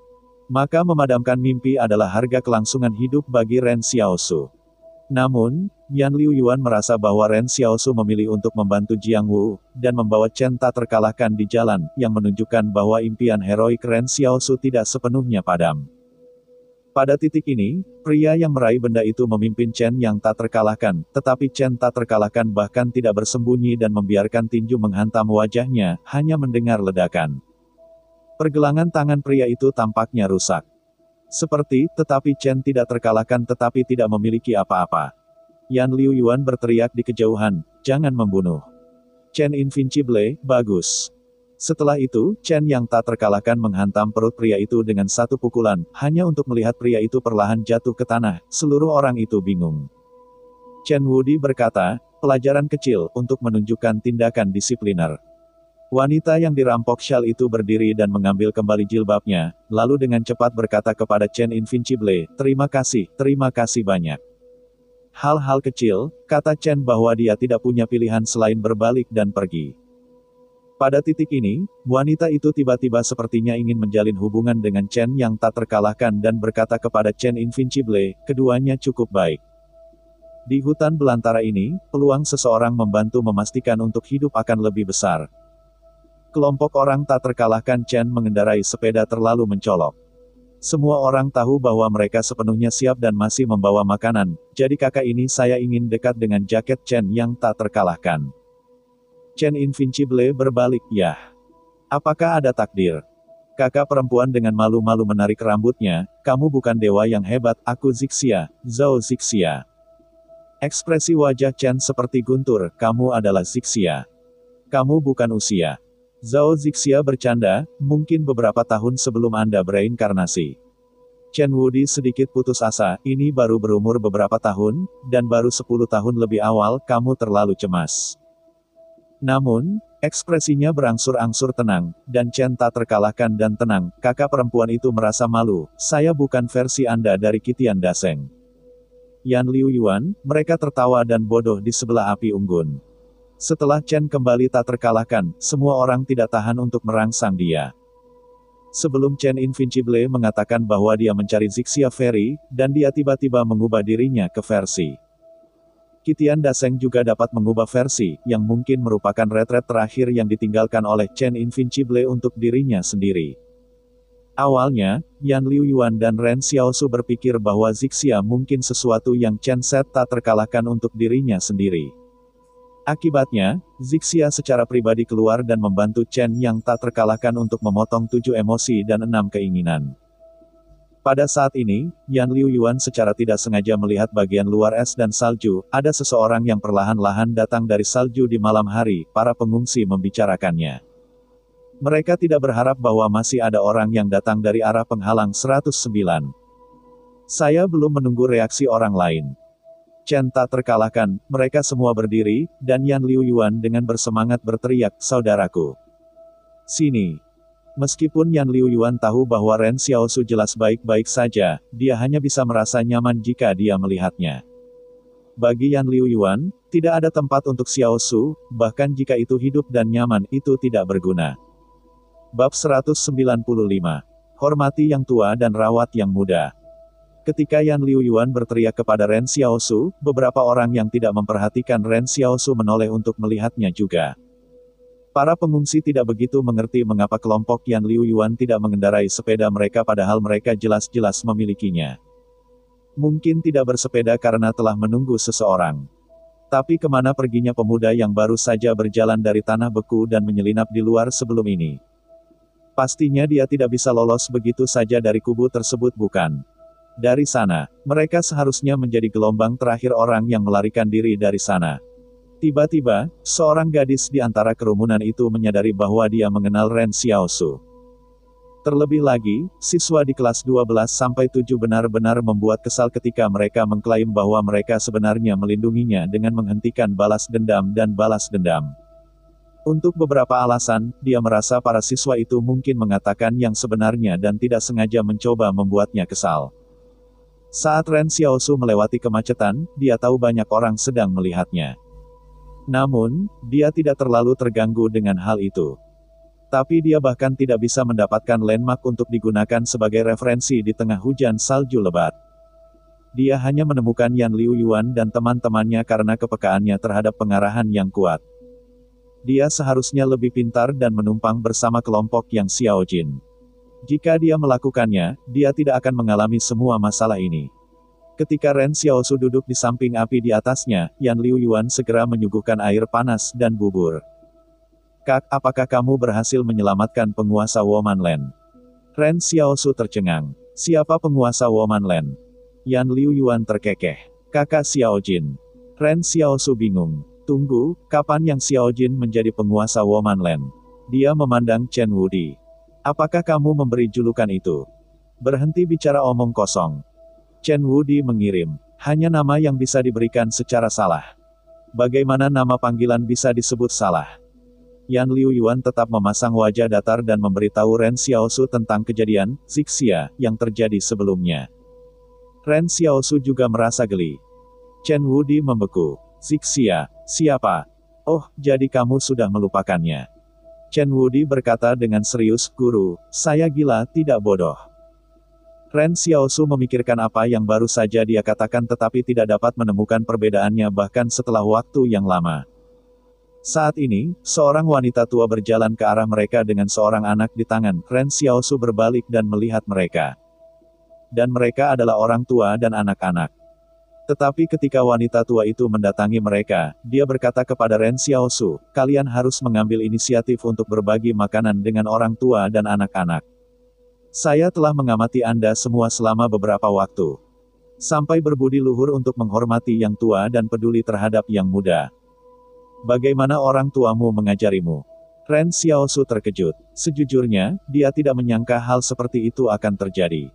maka memadamkan mimpi adalah harga kelangsungan hidup bagi Ren Xiaosu. Namun, Yan Liu Yuan merasa bahwa Ren Xiaosu memilih untuk membantu Jiang Wu, dan membawa Chen tak terkalahkan di jalan, yang menunjukkan bahwa impian heroik Ren Xiaosu tidak sepenuhnya padam. Pada titik ini, pria yang meraih benda itu memimpin Chen yang tak terkalahkan, tetapi Chen tak terkalahkan bahkan tidak bersembunyi dan membiarkan tinju menghantam wajahnya, hanya mendengar ledakan. Pergelangan tangan pria itu tampaknya rusak. Tetapi Chen tidak terkalahkan tetapi tidak memiliki apa-apa. Yan Liu Yuan berteriak di kejauhan, jangan membunuh Chen Invincible, bagus. Setelah itu, Chen yang tak terkalahkan menghantam perut pria itu dengan satu pukulan, hanya untuk melihat pria itu perlahan jatuh ke tanah, seluruh orang itu bingung. Chen Wudi berkata, pelajaran kecil, untuk menunjukkan tindakan disipliner. Wanita yang dirampok syal itu berdiri dan mengambil kembali jilbabnya, lalu dengan cepat berkata kepada Chen Invincible, terima kasih banyak. Hal-hal kecil, kata Chen bahwa dia tidak punya pilihan selain berbalik dan pergi. Pada titik ini, wanita itu tiba-tiba sepertinya ingin menjalin hubungan dengan Chen yang tak terkalahkan dan berkata kepada Chen Invincible, keduanya cukup baik. Di hutan belantara ini, peluang seseorang membantu memastikan untuk hidup akan lebih besar. Kelompok orang tak terkalahkan Chen mengendarai sepeda terlalu mencolok. Semua orang tahu bahwa mereka sepenuhnya siap dan masih membawa makanan, jadi kakak ini saya ingin dekat dengan jaket Chen yang tak terkalahkan. Chen Invincible berbalik, yah. Apakah ada takdir? Kakak perempuan dengan malu-malu menarik rambutnya, kamu bukan dewa yang hebat, aku Zixia, Zhao Zixia. Ekspresi wajah Chen seperti guntur, kamu adalah Zixia. Kamu bukan usia. Zhao Zixia bercanda, mungkin beberapa tahun sebelum Anda bereinkarnasi. Chen Wudi sedikit putus asa, ini baru berumur beberapa tahun, dan baru 10 tahun lebih awal, kamu terlalu cemas. Namun, ekspresinya berangsur-angsur tenang, dan Chen tak terkalahkan dan tenang, kakak perempuan itu merasa malu, saya bukan versi Anda dari Kitian Daseng. Yan Liu Yuan, mereka tertawa dan bodoh di sebelah api unggun. Setelah Chen kembali tak terkalahkan, semua orang tidak tahan untuk merangsang dia. Sebelum Chen Invincible mengatakan bahwa dia mencari Zixia Fairy, dan dia tiba-tiba mengubah dirinya ke versi. Kitian Daseng juga dapat mengubah versi, yang mungkin merupakan retret terakhir yang ditinggalkan oleh Chen Invincible untuk dirinya sendiri. Awalnya, Yan Liu Yuan dan Ren Xiaosu berpikir bahwa Zixia mungkin sesuatu yang Chen Set tak terkalahkan untuk dirinya sendiri. Akibatnya, Zixia secara pribadi keluar dan membantu Chen yang tak terkalahkan untuk memotong 7 emosi dan 6 keinginan. Pada saat ini, Yan Liu Yuan secara tidak sengaja melihat bagian luar es dan salju, ada seseorang yang perlahan-lahan datang dari salju di malam hari, para pengungsi membicarakannya. Mereka tidak berharap bahwa masih ada orang yang datang dari arah penghalang 109. Saya belum menunggu reaksi orang lain. Chen tak terkalahkan, mereka semua berdiri, dan Yan Liu Yuan dengan bersemangat berteriak, saudaraku. Sini. Meskipun Yan Liu Yuan tahu bahwa Ren Xiaosu jelas baik-baik saja, dia hanya bisa merasa nyaman jika dia melihatnya. Bagi Yan Liu Yuan, tidak ada tempat untuk Xiaosu, bahkan jika itu hidup dan nyaman, itu tidak berguna. Bab 195. Hormati yang tua dan rawat yang muda. Ketika Yan Liuyuan berteriak kepada Ren Xiaosu, beberapa orang yang tidak memperhatikan Ren Xiaosu menoleh untuk melihatnya juga. Para pengungsi tidak begitu mengerti mengapa kelompok Yan Liuyuan tidak mengendarai sepeda mereka padahal mereka jelas-jelas memilikinya. Mungkin tidak bersepeda karena telah menunggu seseorang. Tapi kemana perginya pemuda yang baru saja berjalan dari tanah beku dan menyelinap di luar sebelum ini? Pastinya dia tidak bisa lolos begitu saja dari kubu tersebut, bukan? Dari sana, mereka seharusnya menjadi gelombang terakhir orang yang melarikan diri dari sana. Tiba-tiba, seorang gadis di antara kerumunan itu menyadari bahwa dia mengenal Ren Xiaosu. Terlebih lagi, siswa di kelas 12-7 benar-benar membuat kesal ketika mereka mengklaim bahwa mereka sebenarnya melindunginya dengan menghentikan balas dendam dan balas dendam. Untuk beberapa alasan, dia merasa para siswa itu mungkin mengatakan yang sebenarnya dan tidak sengaja mencoba membuatnya kesal. Saat Ren Xiaosu melewati kemacetan, dia tahu banyak orang sedang melihatnya. Namun, dia tidak terlalu terganggu dengan hal itu. Tapi dia bahkan tidak bisa mendapatkan landmark untuk digunakan sebagai referensi di tengah hujan salju lebat. Dia hanya menemukan Yan Liuyuan dan teman-temannya karena kepekaannya terhadap pengarahan yang kuat. Dia seharusnya lebih pintar dan menumpang bersama kelompok yang Xiaojin. Jika dia melakukannya, dia tidak akan mengalami semua masalah ini. Ketika Ren Xiaosu duduk di samping api di atasnya, Yan Liuyuan segera menyuguhkan air panas dan bubur. "Kak, apakah kamu berhasil menyelamatkan penguasa Womanland?" Ren Xiaosu tercengang. "Siapa penguasa Womanland?" Yan Liuyuan terkekeh. "Kakak Xiaojin." Ren Xiaosu bingung. "Tunggu, kapan yang Xiaojin menjadi penguasa Womanland?" Dia memandang Chen Wudi. "Apakah kamu memberi julukan itu?" "Berhenti bicara omong kosong." Chen Wudi mengirim. "Hanya nama yang bisa diberikan secara salah. Bagaimana nama panggilan bisa disebut salah?" Yan Liuyuan tetap memasang wajah datar dan memberitahu Ren Xiaosu tentang kejadian Zixia yang terjadi sebelumnya. Ren Xiaosu juga merasa geli. Chen Wudi membeku. "Zixia, siapa? Oh, jadi kamu sudah melupakannya." Chen Wudi berkata dengan serius, "Guru, saya gila, tidak bodoh." Ren Xiaosu memikirkan apa yang baru saja dia katakan tetapi tidak dapat menemukan perbedaannya bahkan setelah waktu yang lama. Saat ini, seorang wanita tua berjalan ke arah mereka dengan seorang anak di tangan. Ren Xiaosu berbalik dan melihat mereka. Dan mereka adalah orang tua dan anak-anak. Tetapi ketika wanita tua itu mendatangi mereka, dia berkata kepada Ren Xiaosu, "Kalian harus mengambil inisiatif untuk berbagi makanan dengan orang tua dan anak-anak. Saya telah mengamati Anda semua selama beberapa waktu. Sampai berbudi luhur untuk menghormati yang tua dan peduli terhadap yang muda. Bagaimana orang tuamu mengajarimu?" Ren Xiaosu terkejut. Sejujurnya, dia tidak menyangka hal seperti itu akan terjadi.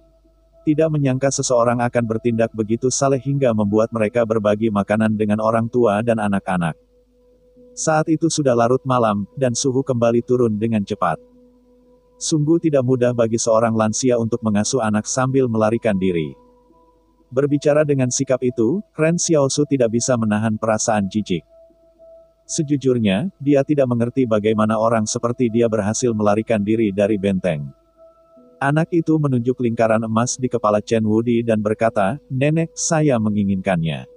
Tidak menyangka seseorang akan bertindak begitu saleh hingga membuat mereka berbagi makanan dengan orang tua dan anak-anak. Saat itu sudah larut malam, dan suhu kembali turun dengan cepat. Sungguh tidak mudah bagi seorang lansia untuk mengasuh anak sambil melarikan diri. Berbicara dengan sikap itu, Ren Xiaosu tidak bisa menahan perasaan jijik. Sejujurnya, dia tidak mengerti bagaimana orang seperti dia berhasil melarikan diri dari benteng. Anak itu menunjuk lingkaran emas di kepala Chen Wudi dan berkata, "Nenek, saya menginginkannya."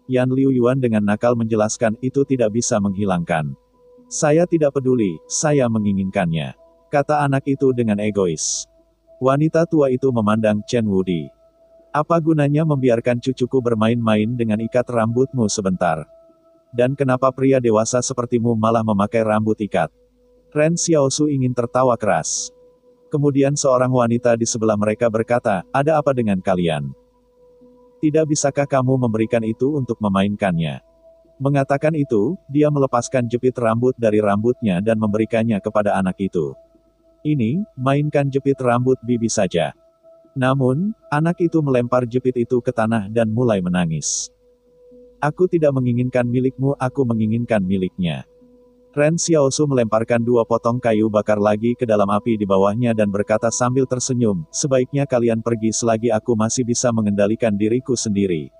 Yan Liuyuan dengan nakal menjelaskan, "Itu tidak bisa menghilangkan." "Saya tidak peduli, saya menginginkannya," kata anak itu dengan egois. Wanita tua itu memandang Chen Wudi. "Apa gunanya membiarkan cucuku bermain-main dengan ikat rambutmu sebentar? Dan kenapa pria dewasa sepertimu malah memakai rambut ikat?" Ren Xiaosu ingin tertawa keras. Kemudian seorang wanita di sebelah mereka berkata, "Ada apa dengan kalian? Tidak bisakah kamu memberikan itu untuk memainkannya?" Mengatakan itu, dia melepaskan jepit rambut dari rambutnya dan memberikannya kepada anak itu. "Ini, mainkan jepit rambut bibi saja." Namun, anak itu melempar jepit itu ke tanah dan mulai menangis. "Aku tidak menginginkan milikmu, aku menginginkan miliknya." Ren Xiaosu melemparkan 2 potong kayu bakar lagi ke dalam api di bawahnya dan berkata sambil tersenyum, "Sebaiknya kalian pergi selagi aku masih bisa mengendalikan diriku sendiri."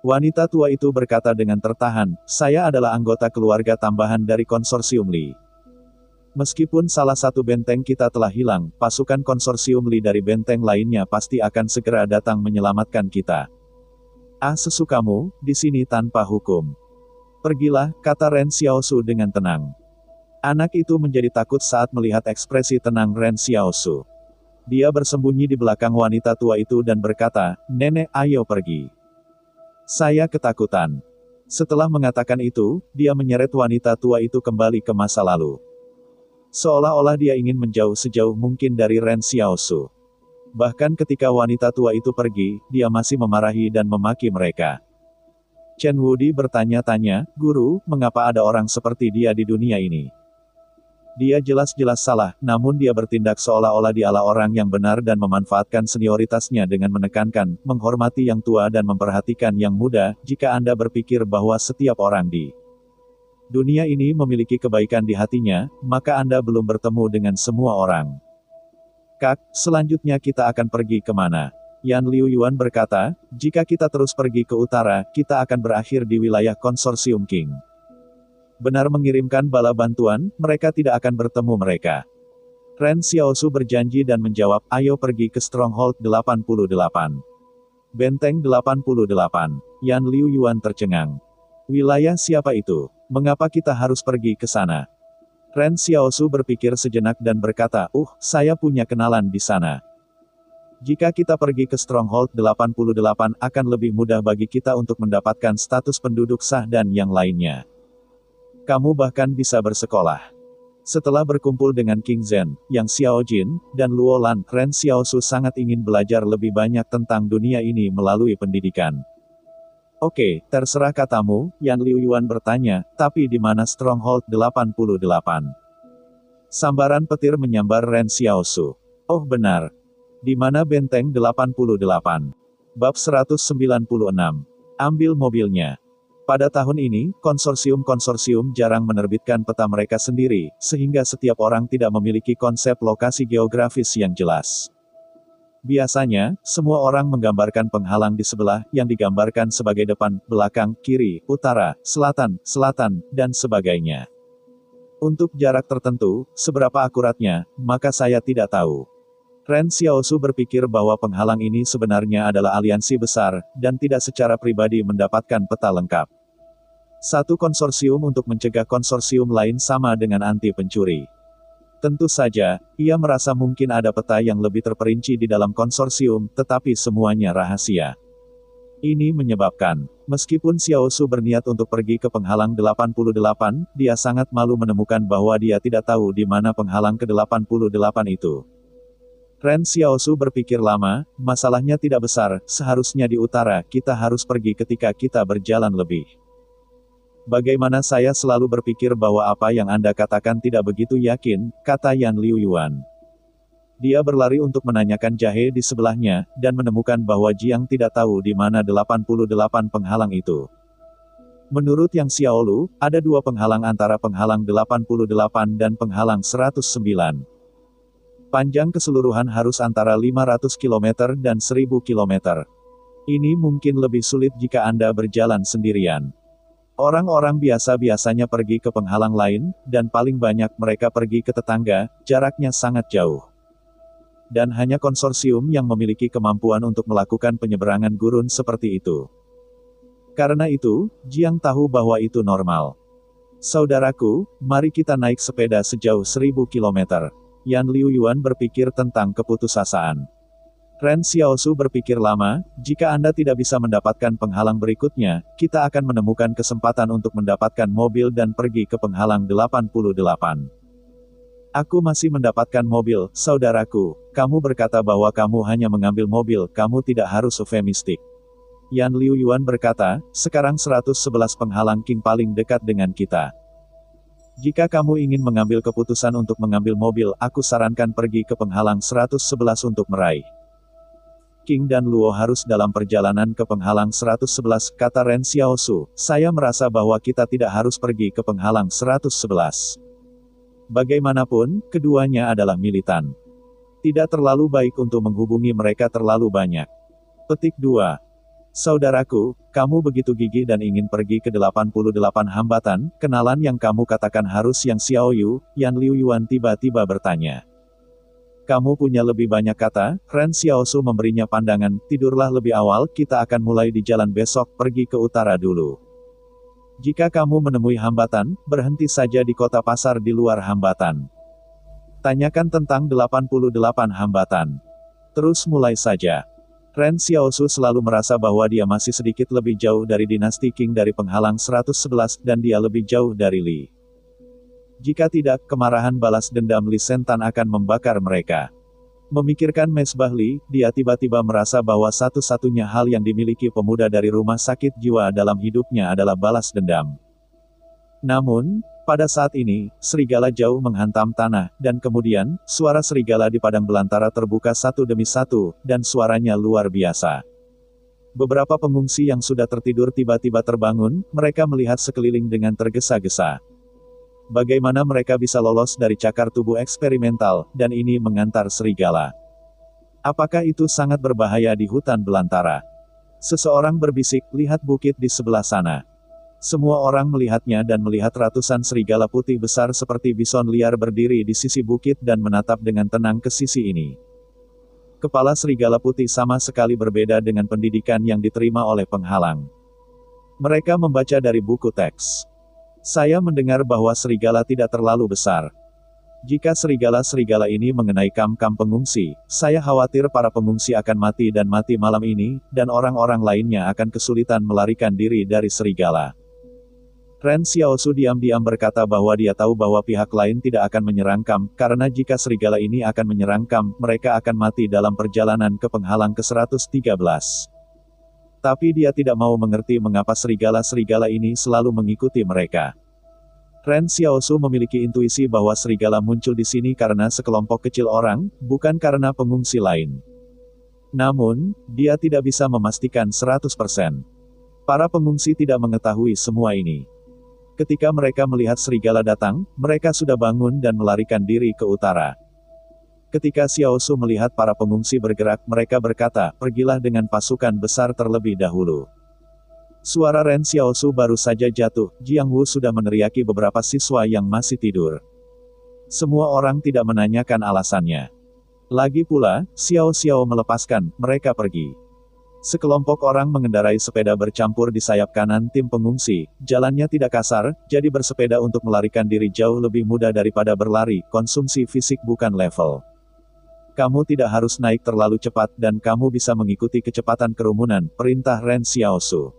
Wanita tua itu berkata dengan tertahan, "Saya adalah anggota keluarga tambahan dari konsorsium Li. Meskipun salah satu benteng kita telah hilang, pasukan konsorsium Li dari benteng lainnya pasti akan segera datang menyelamatkan kita. Ah, sesukamu, di sini tanpa hukum. Pergilah, kata Ren Xiaosu dengan tenang. Anak itu menjadi takut saat melihat ekspresi tenang Ren Xiaosu. Dia bersembunyi di belakang wanita tua itu dan berkata, "Nenek, ayo pergi." Saya ketakutan. Setelah mengatakan itu, dia menyeret wanita tua itu kembali ke masa lalu. Seolah-olah dia ingin menjauh sejauh mungkin dari Ren Xiaosu. Bahkan ketika wanita tua itu pergi, dia masih memarahi dan memaki mereka. Chen Wudi bertanya-tanya, "Guru, mengapa ada orang seperti dia di dunia ini?" Dia jelas-jelas salah, namun dia bertindak seolah-olah dialah orang yang benar dan memanfaatkan senioritasnya dengan menekankan, menghormati yang tua dan memperhatikan yang muda. Jika Anda berpikir bahwa setiap orang di dunia ini memiliki kebaikan di hatinya, maka Anda belum bertemu dengan semua orang. Kak, selanjutnya kita akan pergi kemana? Yan Liu Yuan berkata, jika kita terus pergi ke utara, kita akan berakhir di wilayah konsorsium Qing. Benar mengirimkan bala bantuan, mereka tidak akan bertemu mereka. Ren Xiaosu berjanji dan menjawab, ayo pergi ke Stronghold 88. Benteng 88. Yan Liu Yuan tercengang. Wilayah siapa itu? Mengapa kita harus pergi ke sana? Ren Xiaosu berpikir sejenak dan berkata, saya punya kenalan di sana. Jika kita pergi ke Stronghold 88 akan lebih mudah bagi kita untuk mendapatkan status penduduk sah dan yang lainnya. Kamu bahkan bisa bersekolah. Setelah berkumpul dengan King Zhen, Yang Xiaojin, dan Luo Lan, Ren Xiaosu sangat ingin belajar lebih banyak tentang dunia ini melalui pendidikan. Oke, terserah katamu, Yan Liu Yuan bertanya, tapi di mana Stronghold 88? Sambaran petir menyambar Ren Xiaosu. Oh benar. Di mana benteng 88? Bab 196. Ambil mobilnya. Pada tahun ini, konsorsium-konsorsium jarang menerbitkan peta mereka sendiri, sehingga setiap orang tidak memiliki konsep lokasi geografis yang jelas. Biasanya, semua orang menggambarkan penghalang di sebelah, yang digambarkan sebagai depan, belakang, kiri, utara, selatan, dan sebagainya. Untuk jarak tertentu, seberapa akuratnya, maka saya tidak tahu. Ren Xiaosu berpikir bahwa penghalang ini sebenarnya adalah aliansi besar, dan tidak secara pribadi mendapatkan peta lengkap. Satu konsorsium untuk mencegah konsorsium lain sama dengan anti pencuri. Tentu saja, ia merasa mungkin ada peta yang lebih terperinci di dalam konsorsium, tetapi semuanya rahasia. Ini menyebabkan, meskipun Xiaosu berniat untuk pergi ke penghalang 88, dia sangat malu menemukan bahwa dia tidak tahu di mana penghalang ke-88 itu. Ren Xiaosu berpikir lama, masalahnya tidak besar, seharusnya di utara, kita harus pergi ketika kita berjalan lebih. Bagaimana saya selalu berpikir bahwa apa yang Anda katakan tidak begitu yakin, kata Yan Liu Yuan. Dia berlari untuk menanyakan jahe di sebelahnya, dan menemukan bahwa Jiang tidak tahu di mana 88 penghalang itu. Menurut Yang Xiaolu, ada dua penghalang antara penghalang 88 dan penghalang 109. Panjang keseluruhan harus antara 500 km dan 1000 km. Ini mungkin lebih sulit jika Anda berjalan sendirian. Orang-orang biasa biasanya pergi ke penghalang lain, dan paling banyak mereka pergi ke tetangga, jaraknya sangat jauh. Dan hanya konsorsium yang memiliki kemampuan untuk melakukan penyeberangan gurun seperti itu. Karena itu, Jiang tahu bahwa itu normal. Saudaraku, mari kita naik sepeda sejauh 1000 km. Yan Liu Yuan berpikir tentang keputusasaan. Ren Xiaosu berpikir lama, jika Anda tidak bisa mendapatkan penghalang berikutnya, kita akan menemukan kesempatan untuk mendapatkan mobil dan pergi ke penghalang 88. Aku masih mendapatkan mobil, saudaraku. Kamu berkata bahwa kamu hanya mengambil mobil, kamu tidak harus eufemistik. Yan Liu Yuan berkata, sekarang 111 penghalang Qing paling dekat dengan kita. Jika kamu ingin mengambil keputusan untuk mengambil mobil, aku sarankan pergi ke penghalang 111 untuk meraih. King dan Luo harus dalam perjalanan ke penghalang 111, kata Ren Xiaosu. Saya merasa bahwa kita tidak harus pergi ke penghalang 111. Bagaimanapun, keduanya adalah militan. Tidak terlalu baik untuk menghubungi mereka terlalu banyak. Petik 2. Saudaraku, kamu begitu gigih dan ingin pergi ke 88 hambatan, kenalan yang kamu katakan harus yang Xiao Yu, Yan Liu Yuan tiba-tiba bertanya. Kamu punya lebih banyak kata, Ren Xiaosu memberinya pandangan, tidurlah lebih awal, kita akan mulai di jalan besok, pergi ke utara dulu. Jika kamu menemui hambatan, berhenti saja di kota pasar di luar hambatan. Tanyakan tentang 88 hambatan. Terus mulai saja. Ren Xiaosu selalu merasa bahwa dia masih sedikit lebih jauh dari dinasti Qing dari penghalang 111 dan dia lebih jauh dari Li. Jika tidak, kemarahan balas dendam Li Sentan akan membakar mereka. Memikirkan mesbah Li, dia tiba-tiba merasa bahwa satu-satunya hal yang dimiliki pemuda dari rumah sakit jiwa dalam hidupnya adalah balas dendam. Namun, pada saat ini, serigala jauh menghantam tanah, dan kemudian, suara serigala di padang belantara terbuka satu demi satu, dan suaranya luar biasa. Beberapa pengungsi yang sudah tertidur tiba-tiba terbangun, mereka melihat sekeliling dengan tergesa-gesa. Bagaimana mereka bisa lolos dari cakar tubuh eksperimental, dan ini mengantar serigala? Apakah itu sangat berbahaya di hutan belantara? Seseorang berbisik, lihat bukit di sebelah sana. Semua orang melihatnya dan melihat ratusan serigala putih besar seperti bison liar berdiri di sisi bukit dan menatap dengan tenang ke sisi ini. Kepala serigala putih sama sekali berbeda dengan pendidikan yang diterima oleh penghalang. Mereka membaca dari buku teks. Saya mendengar bahwa serigala tidak terlalu besar. Jika serigala-serigala ini mengenai kam-kam pengungsi, saya khawatir para pengungsi akan mati malam ini, dan orang-orang lainnya akan kesulitan melarikan diri dari serigala. Ren Xiaosu diam-diam berkata bahwa dia tahu bahwa pihak lain tidak akan menyerang Kam, karena jika serigala ini akan menyerang Kam, mereka akan mati dalam perjalanan ke penghalang ke-113. Tapi dia tidak mau mengerti mengapa serigala-serigala ini selalu mengikuti mereka. Ren Xiaosu memiliki intuisi bahwa serigala muncul di sini karena sekelompok kecil orang, bukan karena pengungsi lain. Namun, dia tidak bisa memastikan 100%. Para pengungsi tidak mengetahui semua ini. Ketika mereka melihat serigala datang, mereka sudah bangun dan melarikan diri ke utara. Ketika Xiaosu melihat para pengungsi bergerak, mereka berkata, pergilah dengan pasukan besar terlebih dahulu. Suara Ren Xiaosu baru saja jatuh, Jiang Wu sudah meneriaki beberapa siswa yang masih tidur. Semua orang tidak menanyakan alasannya. Lagi pula, Xiao Xiao melepaskan, mereka pergi. Sekelompok orang mengendarai sepeda bercampur di sayap kanan tim pengungsi, jalannya tidak kasar, jadi bersepeda untuk melarikan diri jauh lebih mudah daripada berlari, konsumsi fisik bukan level. Kamu tidak harus naik terlalu cepat dan kamu bisa mengikuti kecepatan kerumunan, perintah Ren Xiaosu.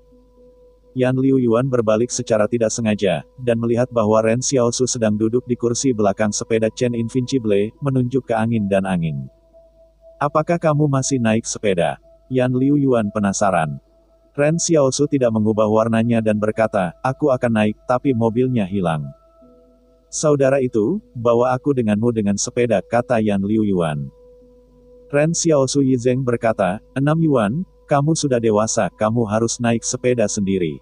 Yan Liu Yuan berbalik secara tidak sengaja, dan melihat bahwa Ren Xiaosu sedang duduk di kursi belakang sepeda Chen Invincible, menunjuk ke angin dan angin. Apakah kamu masih naik sepeda? Yan Liu Yuan penasaran. Ren Xiaosu tidak mengubah warnanya dan berkata, aku akan naik, tapi mobilnya hilang. Saudara itu, bawa aku denganmu dengan sepeda, kata Yan Liu Yuan. Ren Xiaosu Yizeng berkata, 6 Yuan, kamu sudah dewasa, kamu harus naik sepeda sendiri.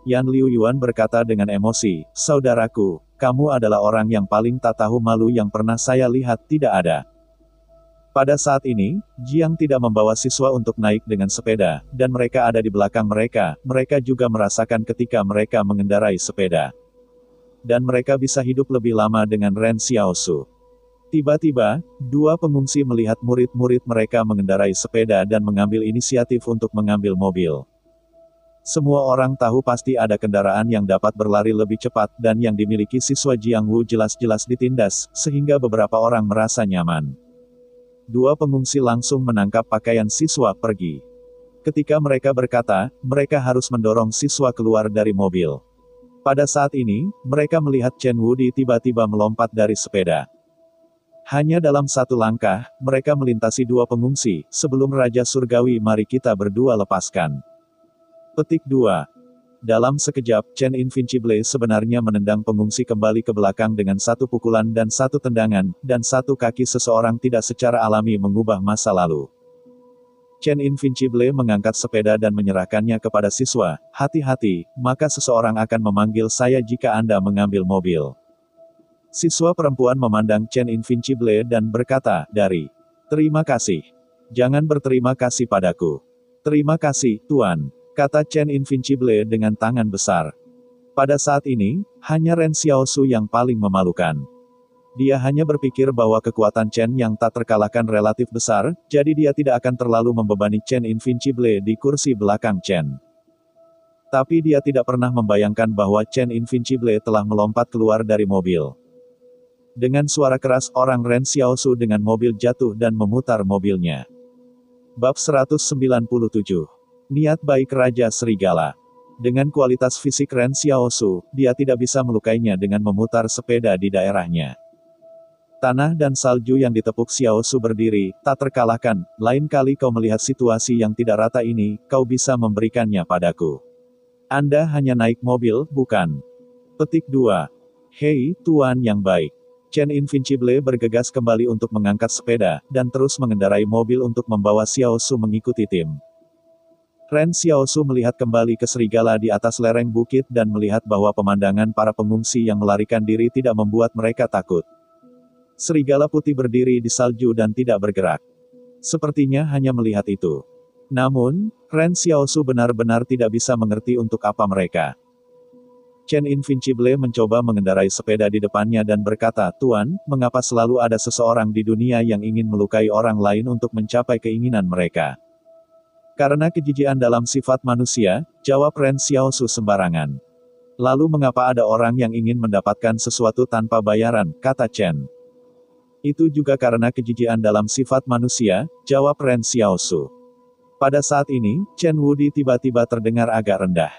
Yan Liu Yuan berkata dengan emosi, saudaraku, kamu adalah orang yang paling tak tahu malu yang pernah saya lihat, tidak ada. Pada saat ini, Jiang tidak membawa siswa untuk naik dengan sepeda, dan mereka ada di belakang mereka, mereka juga merasakan ketika mereka mengendarai sepeda. Dan mereka bisa hidup lebih lama dengan Ren Xiaosu. Tiba-tiba, dua pengungsi melihat murid-murid mereka mengendarai sepeda dan mengambil inisiatif untuk mengambil mobil. Semua orang tahu pasti ada kendaraan yang dapat berlari lebih cepat dan yang dimiliki siswa Jiang Wu jelas-jelas ditindas, sehingga beberapa orang merasa nyaman. Dua pengungsi langsung menangkap pakaian siswa pergi. Ketika mereka berkata, mereka harus mendorong siswa keluar dari mobil. Pada saat ini, mereka melihat Chen Wudi tiba-tiba melompat dari sepeda. Hanya dalam satu langkah, mereka melintasi dua pengungsi, sebelum Raja Surgawi mari kita berdua lepaskan. Petik 2. Dalam sekejap, Chen Invincible sebenarnya menendang pengungsi kembali ke belakang dengan satu pukulan dan satu tendangan, dan satu kaki seseorang tidak secara alami mengubah masa lalu. Chen Invincible mengangkat sepeda dan menyerahkannya kepada siswa, hati-hati, maka seseorang akan memanggil saya jika Anda mengambil mobil. Siswa perempuan memandang Chen Invincible dan berkata, terima kasih. Jangan berterima kasih padaku. Terima kasih, Tuan, kata Chen Invincible dengan tangan besar. Pada saat ini, hanya Ren Xiaosu yang paling memalukan. Dia hanya berpikir bahwa kekuatan Chen yang tak terkalahkan relatif besar, jadi dia tidak akan terlalu membebani Chen Invincible di kursi belakang Chen. Tapi dia tidak pernah membayangkan bahwa Chen Invincible telah melompat keluar dari mobil. Dengan suara keras orang Ren Xiaosu dengan mobil jatuh dan memutar mobilnya. Bab 197. Niat baik Raja Serigala. Dengan kualitas fisik Ren Xiaosu, dia tidak bisa melukainya dengan memutar sepeda di daerahnya. Tanah dan salju yang ditepuk Xiaosu berdiri, tak terkalahkan, lain kali kau melihat situasi yang tidak rata ini, kau bisa memberikannya padaku. Anda hanya naik mobil, bukan? Petik 2. Hei, Tuan yang baik. Chen Invincible bergegas kembali untuk mengangkat sepeda, dan terus mengendarai mobil untuk membawa Xiaosu mengikuti tim. Ren Xiaosu melihat kembali ke serigala di atas lereng bukit dan melihat bahwa pemandangan para pengungsi yang melarikan diri tidak membuat mereka takut. Serigala putih berdiri di salju dan tidak bergerak. Sepertinya hanya melihat itu. Namun, Ren Xiaosu benar-benar tidak bisa mengerti untuk apa mereka. Chen Invincible mencoba mengendarai sepeda di depannya dan berkata, Tuan, mengapa selalu ada seseorang di dunia yang ingin melukai orang lain untuk mencapai keinginan mereka? Karena kejijikan dalam sifat manusia, jawab Ren Xiaosu sembarangan. Lalu mengapa ada orang yang ingin mendapatkan sesuatu tanpa bayaran, kata Chen. Itu juga karena kejijikan dalam sifat manusia, jawab Ren Xiaosu. Pada saat ini, Chen Wudi tiba-tiba terdengar agak rendah.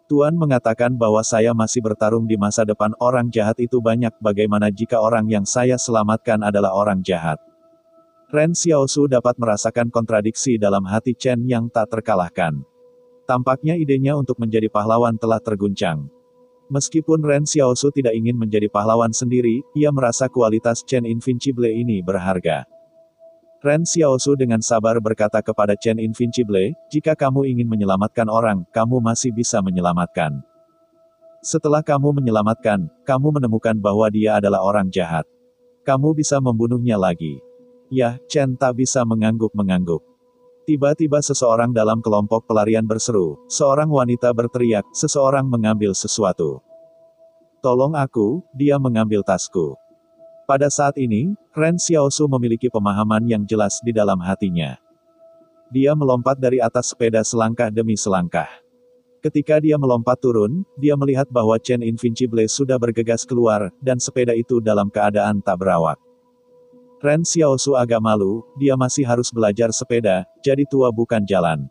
Tuan mengatakan bahwa saya masih bertarung di masa depan orang jahat itu banyak, bagaimana jika orang yang saya selamatkan adalah orang jahat? Ren Xiaosu dapat merasakan kontradiksi dalam hati Chen yang tak terkalahkan. Tampaknya idenya untuk menjadi pahlawan telah terguncang. Meskipun Ren Xiaosu tidak ingin menjadi pahlawan sendiri, ia merasa kualitas Chen Invincible ini berharga. Ren Xiaosu dengan sabar berkata kepada Chen Invincible, jika kamu ingin menyelamatkan orang, kamu masih bisa menyelamatkan. Setelah kamu menyelamatkan, kamu menemukan bahwa dia adalah orang jahat. Kamu bisa membunuhnya lagi. Yah, Chen tak bisa mengangguk-mengangguk. Tiba-tiba seseorang dalam kelompok pelarian berseru, seorang wanita berteriak, seseorang mengambil sesuatu. Tolong aku, dia mengambil tasku. Pada saat ini, Ren Xiaosu memiliki pemahaman yang jelas di dalam hatinya. Dia melompat dari atas sepeda selangkah demi selangkah. Ketika dia melompat turun, dia melihat bahwa Chen Invincible sudah bergegas keluar, dan sepeda itu dalam keadaan tak berawak. Ren Xiaosu agak malu, dia masih harus belajar sepeda, jadi tua bukan jalan.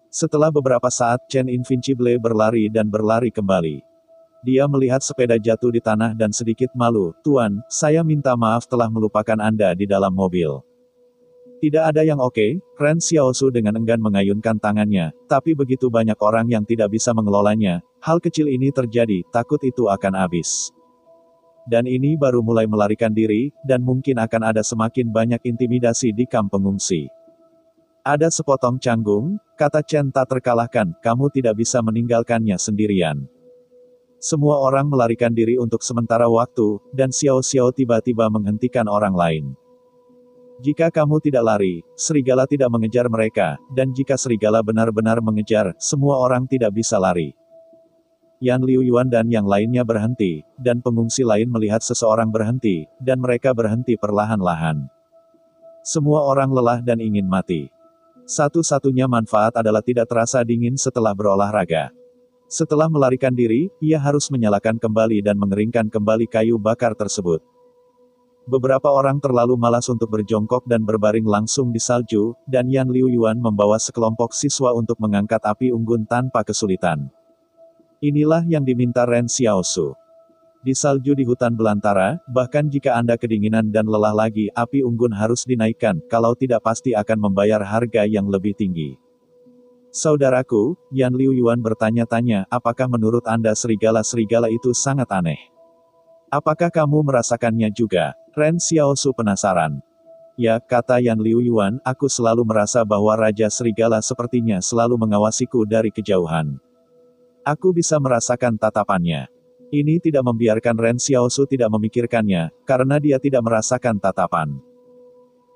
Setelah beberapa saat Chen Invincible berlari dan berlari kembali. Dia melihat sepeda jatuh di tanah dan sedikit malu, Tuan, saya minta maaf telah melupakan Anda di dalam mobil. Tidak ada yang oke, Ren Xiaosu dengan enggan mengayunkan tangannya, tapi begitu banyak orang yang tidak bisa mengelolanya, hal kecil ini terjadi, takut itu akan habis. Dan ini baru mulai melarikan diri, dan mungkin akan ada semakin banyak intimidasi di kamp pengungsi. Ada sepotong canggung, kata Chen tak terkalahkan, kamu tidak bisa meninggalkannya sendirian. Semua orang melarikan diri untuk sementara waktu, dan Xiao Xiao tiba-tiba menghentikan orang lain. Jika kamu tidak lari, serigala tidak mengejar mereka, dan jika serigala benar-benar mengejar, semua orang tidak bisa lari. Yan Liu Yuan dan yang lainnya berhenti, dan pengungsi lain melihat seseorang berhenti, dan mereka berhenti perlahan-lahan. Semua orang lelah dan ingin mati. Satu-satunya manfaat adalah tidak terasa dingin setelah berolahraga. Setelah melarikan diri, ia harus menyalakan kembali dan mengeringkan kembali kayu bakar tersebut. Beberapa orang terlalu malas untuk berjongkok dan berbaring langsung di salju, dan Yan Liu Yuan membawa sekelompok siswa untuk mengangkat api unggun tanpa kesulitan. Inilah yang diminta Ren Xiaosu. Di salju di hutan belantara, bahkan jika Anda kedinginan dan lelah lagi, api unggun harus dinaikkan, kalau tidak pasti akan membayar harga yang lebih tinggi. Saudaraku, Yan Liu Yuan bertanya-tanya, apakah menurut Anda serigala-serigala itu sangat aneh? Apakah kamu merasakannya juga? Ren Xiaosu penasaran. Ya, kata Yan Liu Yuan, aku selalu merasa bahwa Raja Serigala sepertinya selalu mengawasiku dari kejauhan. Aku bisa merasakan tatapannya. Ini tidak membiarkan Ren Xiaosu tidak memikirkannya, karena dia tidak merasakan tatapan.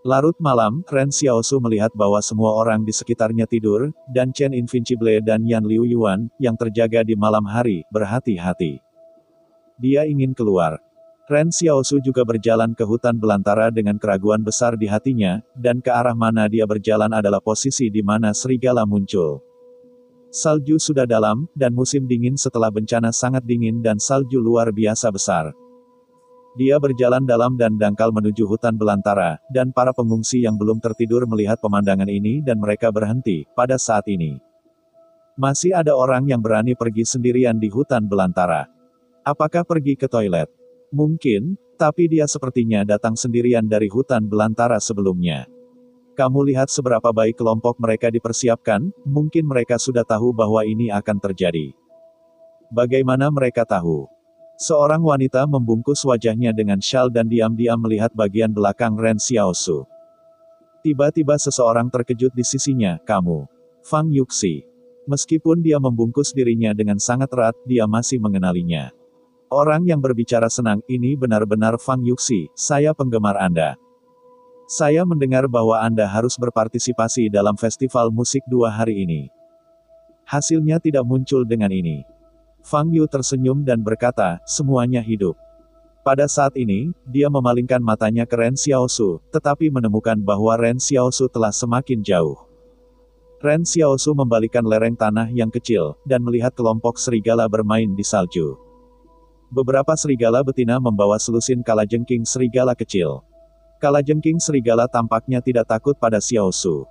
Larut malam, Ren Xiaosu melihat bahwa semua orang di sekitarnya tidur, dan Chen Invincible dan Yan Liu Yuan, yang terjaga di malam hari, berhati-hati. Dia ingin keluar. Ren Xiaosu juga berjalan ke hutan belantara dengan keraguan besar di hatinya, dan ke arah mana dia berjalan adalah posisi di mana serigala muncul. Salju sudah dalam, dan musim dingin setelah bencana sangat dingin dan salju luar biasa besar. Dia berjalan dalam dan dangkal menuju hutan belantara, dan para pengungsi yang belum tertidur melihat pemandangan ini dan mereka berhenti. Pada saat ini, masih ada orang yang berani pergi sendirian di hutan belantara. Apakah pergi ke toilet? Mungkin, tapi dia sepertinya datang sendirian dari hutan belantara sebelumnya. Kamu lihat seberapa baik kelompok mereka dipersiapkan, mungkin mereka sudah tahu bahwa ini akan terjadi. Bagaimana mereka tahu? Seorang wanita membungkus wajahnya dengan syal dan diam-diam melihat bagian belakang Ren Xiaosu. Tiba-tiba seseorang terkejut di sisinya, kamu. Fang Yuxi. Meskipun dia membungkus dirinya dengan sangat erat, dia masih mengenalinya. Orang yang berbicara senang, ini benar-benar Fang Yuxi, saya penggemar Anda. Saya mendengar bahwa Anda harus berpartisipasi dalam festival musik 2 hari ini. Hasilnya tidak muncul dengan ini. Fang Yu tersenyum dan berkata, semuanya hidup. Pada saat ini, dia memalingkan matanya ke Ren Xiaosu, tetapi menemukan bahwa Ren Xiaosu telah semakin jauh. Ren Xiaosu membalikkan lereng tanah yang kecil, dan melihat kelompok serigala bermain di salju. Beberapa serigala betina membawa selusin kalajengking serigala kecil. Kalajengking serigala tampaknya tidak takut pada Xiaosu.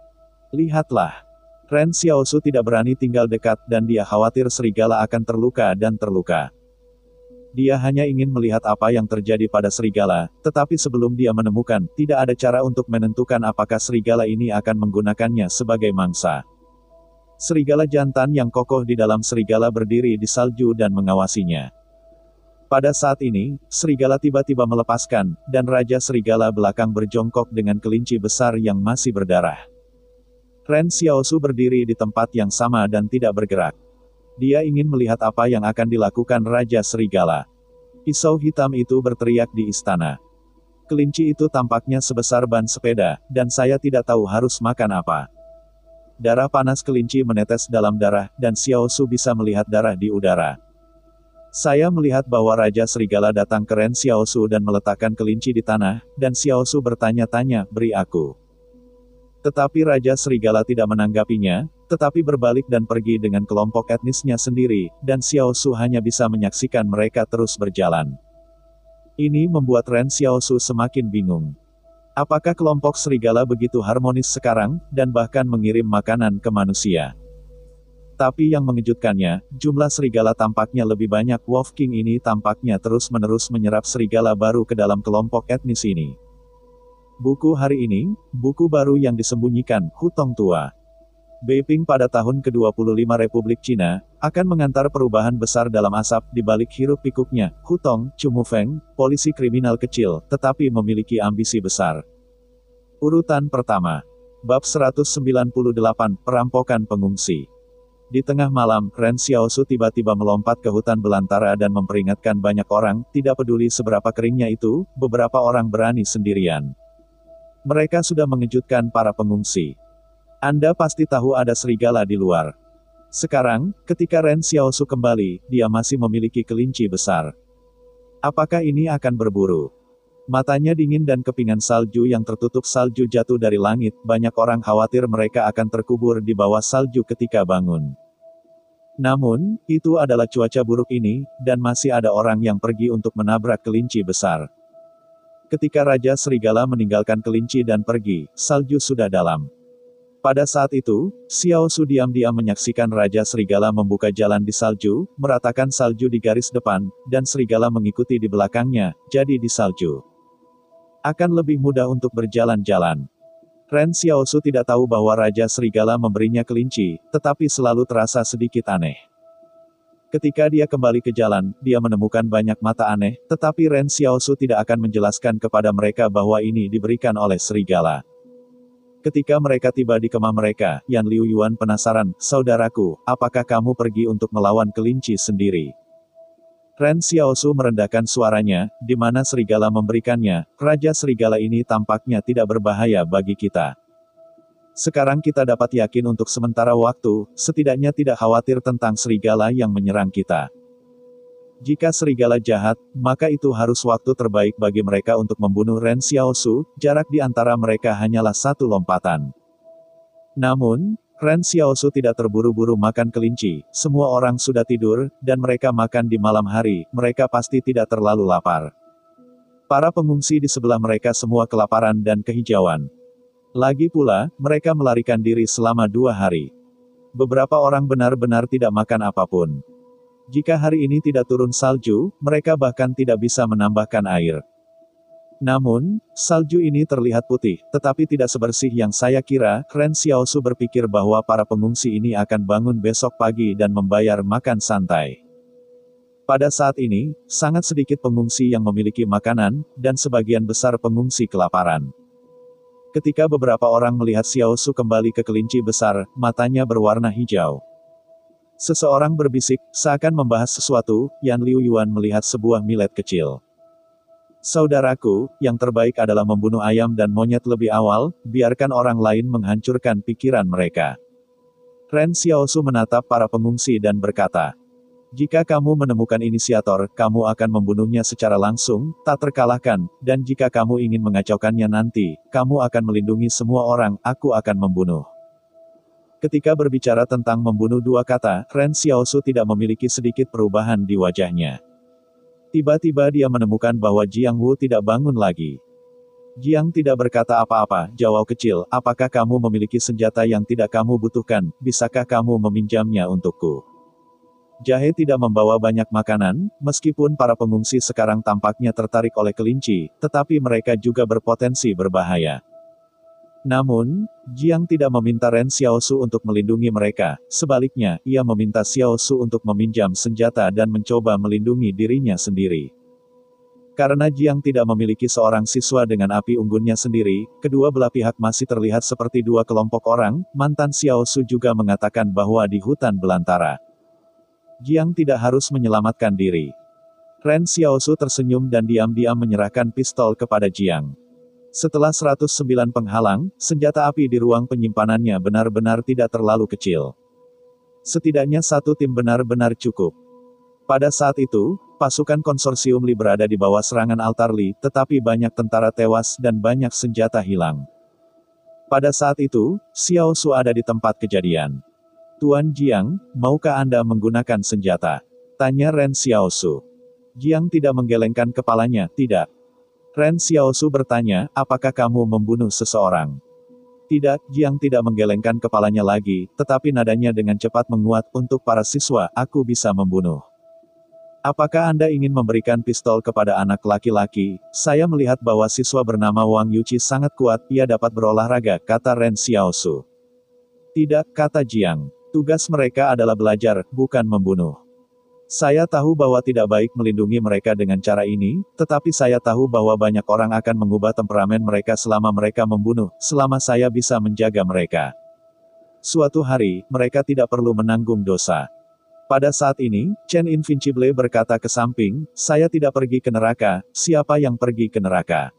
Lihatlah. Ren Xiaosu tidak berani tinggal dekat dan dia khawatir serigala akan terluka dan terluka. Dia hanya ingin melihat apa yang terjadi pada serigala, tetapi sebelum dia menemukan, tidak ada cara untuk menentukan apakah serigala ini akan menggunakannya sebagai mangsa. Serigala jantan yang kokoh di dalam serigala berdiri di salju dan mengawasinya. Pada saat ini, serigala tiba-tiba melepaskan, dan Raja Serigala belakang berjongkok dengan kelinci besar yang masih berdarah. Ren Xiaosu berdiri di tempat yang sama dan tidak bergerak. Dia ingin melihat apa yang akan dilakukan Raja Serigala. Pisau hitam itu berteriak di istana. Kelinci itu tampaknya sebesar ban sepeda, dan saya tidak tahu harus makan apa. Darah panas kelinci menetes dalam darah, dan Xiaosu bisa melihat darah di udara. Saya melihat bahwa Raja Serigala datang ke Ren Xiaosu dan meletakkan kelinci di tanah, dan Xiaosu bertanya-tanya, beri aku. Tetapi Raja Serigala tidak menanggapinya, tetapi berbalik dan pergi dengan kelompok etnisnya sendiri, dan Xiaosu hanya bisa menyaksikan mereka terus berjalan. Ini membuat Ren Xiaosu semakin bingung. Apakah kelompok serigala begitu harmonis sekarang, dan bahkan mengirim makanan ke manusia? Tapi yang mengejutkannya, jumlah serigala tampaknya lebih banyak. Wolf King ini tampaknya terus-menerus menyerap serigala baru ke dalam kelompok etnis ini. Buku hari ini, buku baru yang disembunyikan, Hutong Tua. Beiping pada tahun ke-25 Republik Cina, akan mengantar perubahan besar dalam asap di balik hiruk-pikuknya. Hutong, Cumufeng, polisi kriminal kecil, tetapi memiliki ambisi besar. Urutan pertama. Bab 198, Perampokan Pengungsi. Di tengah malam, Ren Xiaosu tiba-tiba melompat ke hutan belantara dan memperingatkan banyak orang, tidak peduli seberapa keringnya itu, beberapa orang berani sendirian. Mereka sudah mengejutkan para pengungsi. Anda pasti tahu ada serigala di luar. Sekarang, ketika Ren Xiaosu kembali, dia masih memiliki kelinci besar. Apakah ini akan berburu? Matanya dingin dan kepingan salju yang tertutup salju jatuh dari langit, banyak orang khawatir mereka akan terkubur di bawah salju ketika bangun. Namun, itu adalah cuaca buruk ini, dan masih ada orang yang pergi untuk menabrak kelinci besar. Ketika Raja Serigala meninggalkan kelinci dan pergi, salju sudah dalam. Pada saat itu, Xiaosu diam-diam menyaksikan Raja Serigala membuka jalan di salju, meratakan salju di garis depan, dan serigala mengikuti di belakangnya, jadi di salju. Akan lebih mudah untuk berjalan-jalan. Ren Xiaosu tidak tahu bahwa Raja Serigala memberinya kelinci, tetapi selalu terasa sedikit aneh. Ketika dia kembali ke jalan, dia menemukan banyak mata aneh, tetapi Ren Xiaosu tidak akan menjelaskan kepada mereka bahwa ini diberikan oleh serigala. Ketika mereka tiba di kemah mereka, Yan Liu Yuan penasaran, saudaraku, apakah kamu pergi untuk melawan kelinci sendiri? Ren Xiaosu merendahkan suaranya, di mana serigala memberikannya, Raja Serigala ini tampaknya tidak berbahaya bagi kita. Sekarang kita dapat yakin untuk sementara waktu, setidaknya tidak khawatir tentang serigala yang menyerang kita. Jika serigala jahat, maka itu harus waktu terbaik bagi mereka untuk membunuh Ren Xiaosu, jarak di antara mereka hanyalah satu lompatan. Namun, Ren Xiaosu tidak terburu-buru makan kelinci, semua orang sudah tidur, dan mereka makan di malam hari, mereka pasti tidak terlalu lapar. Para pengungsi di sebelah mereka semua kelaparan dan kehijauan. Lagi pula, mereka melarikan diri selama 2 hari. Beberapa orang benar-benar tidak makan apapun. Jika hari ini tidak turun salju, mereka bahkan tidak bisa menambahkan air. Namun, salju ini terlihat putih, tetapi tidak sebersih yang saya kira. Ren Xiaosu berpikir bahwa para pengungsi ini akan bangun besok pagi dan membayar makan santai. Pada saat ini, sangat sedikit pengungsi yang memiliki makanan, dan sebagian besar pengungsi kelaparan. Ketika beberapa orang melihat Xiaosu kembali ke kelinci besar, matanya berwarna hijau. Seseorang berbisik, seakan membahas sesuatu. Yan Liu Yuan melihat sebuah millet kecil. Saudaraku, yang terbaik adalah membunuh ayam dan monyet lebih awal, biarkan orang lain menghancurkan pikiran mereka. Ren Xiaosu menatap para pengungsi dan berkata, jika kamu menemukan inisiator, kamu akan membunuhnya secara langsung, tak terkalahkan, dan jika kamu ingin mengacaukannya nanti, kamu akan melindungi semua orang, aku akan membunuh. Ketika berbicara tentang membunuh 2 kata, Ren Xiaosu tidak memiliki sedikit perubahan di wajahnya. Tiba-tiba dia menemukan bahwa Jiang Wu tidak bangun lagi. Jiang tidak berkata apa-apa, jawab kecil, apakah kamu memiliki senjata yang tidak kamu butuhkan, bisakah kamu meminjamnya untukku? Jahe tidak membawa banyak makanan, meskipun para pengungsi sekarang tampaknya tertarik oleh kelinci, tetapi mereka juga berpotensi berbahaya. Namun, Jiang tidak meminta Ren Xiaosu untuk melindungi mereka, sebaliknya, ia meminta Xiaosu untuk meminjam senjata dan mencoba melindungi dirinya sendiri. Karena Jiang tidak memiliki seorang siswa dengan api unggunnya sendiri, kedua belah pihak masih terlihat seperti 2 kelompok orang. Mantan Xiaosu juga mengatakan bahwa di hutan belantara, Jiang tidak harus menyelamatkan diri. Ren Xiaosu tersenyum dan diam-diam menyerahkan pistol kepada Jiang. Setelah 109 penghalang, senjata api di ruang penyimpanannya benar-benar tidak terlalu kecil. Setidaknya 1 tim benar-benar cukup. Pada saat itu, pasukan konsorsium Li berada di bawah serangan altar Li, tetapi banyak tentara tewas dan banyak senjata hilang. Pada saat itu, Xiaosu ada di tempat kejadian. Tuan Jiang, maukah Anda menggunakan senjata? Tanya Ren Xiaosu. Jiang tidak menggelengkan kepalanya, tidak. Ren Xiaosu bertanya, apakah kamu membunuh seseorang? Tidak, Jiang tidak menggelengkan kepalanya lagi, tetapi nadanya dengan cepat menguat, untuk para siswa, aku bisa membunuh. Apakah Anda ingin memberikan pistol kepada anak laki-laki? Saya melihat bahwa siswa bernama Wang Yuqi sangat kuat, ia dapat berolahraga, kata Ren Xiaosu. Tidak, kata Jiang. Tugas mereka adalah belajar, bukan membunuh. Saya tahu bahwa tidak baik melindungi mereka dengan cara ini, tetapi saya tahu bahwa banyak orang akan mengubah temperamen mereka selama mereka membunuh, selama saya bisa menjaga mereka. Suatu hari, mereka tidak perlu menanggung dosa. Pada saat ini, Chen Invincible berkata ke samping, saya tidak pergi ke neraka, siapa yang pergi ke neraka?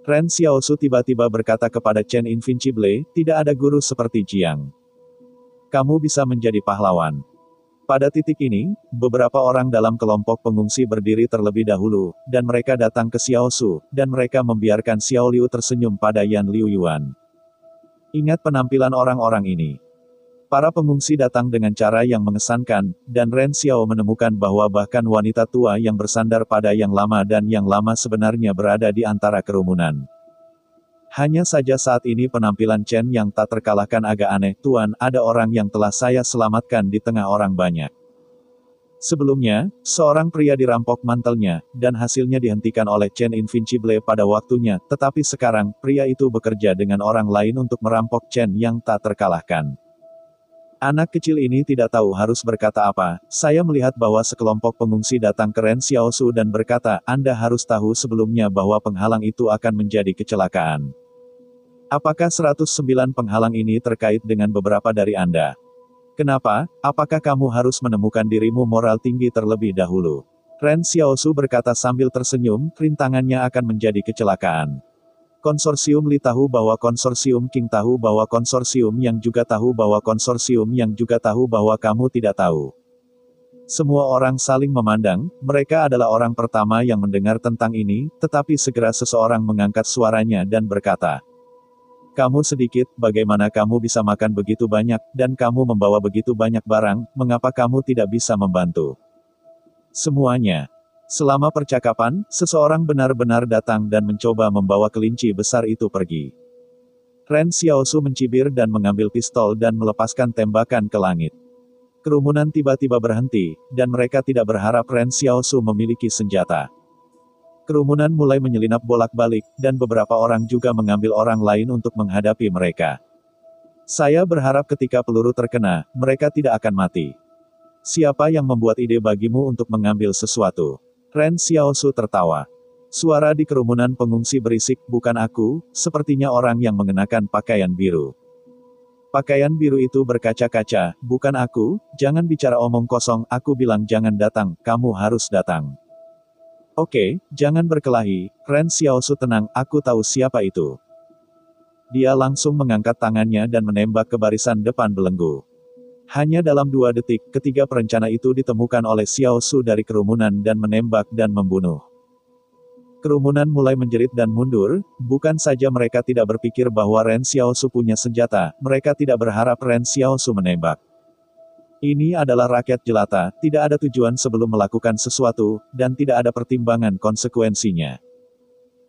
Ren Xiaosu tiba-tiba berkata kepada Chen Invincible, tidak ada guru seperti Jiang. Kamu bisa menjadi pahlawan. Pada titik ini, beberapa orang dalam kelompok pengungsi berdiri terlebih dahulu, dan mereka datang ke Xiaosu, dan mereka membiarkan Xiao Liu tersenyum pada Yan Liu Yuan. Ingat penampilan orang-orang ini. Para pengungsi datang dengan cara yang mengesankan, dan Ren Xiao menemukan bahwa bahkan wanita tua yang bersandar pada yang lama dan yang lama sebenarnya berada di antara kerumunan. Hanya saja saat ini penampilan Chen yang tak terkalahkan agak aneh. Tuan, ada orang yang telah saya selamatkan di tengah orang banyak. Sebelumnya, seorang pria dirampok mantelnya, dan hasilnya dihentikan oleh Chen Invincible pada waktunya, tetapi sekarang, pria itu bekerja dengan orang lain untuk merampok Chen yang tak terkalahkan. Anak kecil ini tidak tahu harus berkata apa. Saya melihat bahwa sekelompok pengungsi datang ke Ren Xiaosu dan berkata, Anda harus tahu sebelumnya bahwa penghalang itu akan menjadi kecelakaan. Apakah 109 penghalang ini terkait dengan beberapa dari Anda? Kenapa? Apakah kamu harus menemukan dirimu moral tinggi terlebih dahulu? Ren Xiaosu berkata sambil tersenyum, rintangannya akan menjadi kecelakaan. Konsorsium Li tahu bahwa konsorsium King tahu bahwa konsorsium yang juga tahu bahwa konsorsium yang juga tahu bahwa kamu tidak tahu. Semua orang saling memandang, mereka adalah orang pertama yang mendengar tentang ini, tetapi segera seseorang mengangkat suaranya dan berkata, "Kamu sedikit, bagaimana kamu bisa makan begitu banyak, dan kamu membawa begitu banyak barang, mengapa kamu tidak bisa membantu?" Semuanya. Selama percakapan, seseorang benar-benar datang dan mencoba membawa kelinci besar itu pergi. Ren Xiaosu mencibir dan mengambil pistol dan melepaskan tembakan ke langit. Kerumunan tiba-tiba berhenti, dan mereka tidak berharap Ren Xiaosu memiliki senjata. Kerumunan mulai menyelinap bolak-balik, dan beberapa orang juga mengambil orang lain untuk menghadapi mereka. Saya berharap ketika peluru terkena, mereka tidak akan mati. Siapa yang membuat ide bagimu untuk mengambil sesuatu? Ren Xiaosu tertawa. Suara di kerumunan pengungsi berisik, "Bukan aku, sepertinya orang yang mengenakan pakaian biru." Pakaian biru itu berkaca-kaca, "Bukan aku, jangan bicara omong kosong, aku bilang jangan datang, kamu harus datang." "Oke, jangan berkelahi." Ren Xiaosu tenang, "Aku tahu siapa itu." Dia langsung mengangkat tangannya dan menembak ke barisan depan belenggu. Hanya dalam 2 detik, ketiga perencana itu ditemukan oleh Xiaosu dari kerumunan dan menembak dan membunuh. Kerumunan mulai menjerit dan mundur, bukan saja mereka tidak berpikir bahwa Ren Xiaosu punya senjata, mereka tidak berharap Ren Xiaosu menembak. Ini adalah rakyat jelata, tidak ada tujuan sebelum melakukan sesuatu, dan tidak ada pertimbangan konsekuensinya.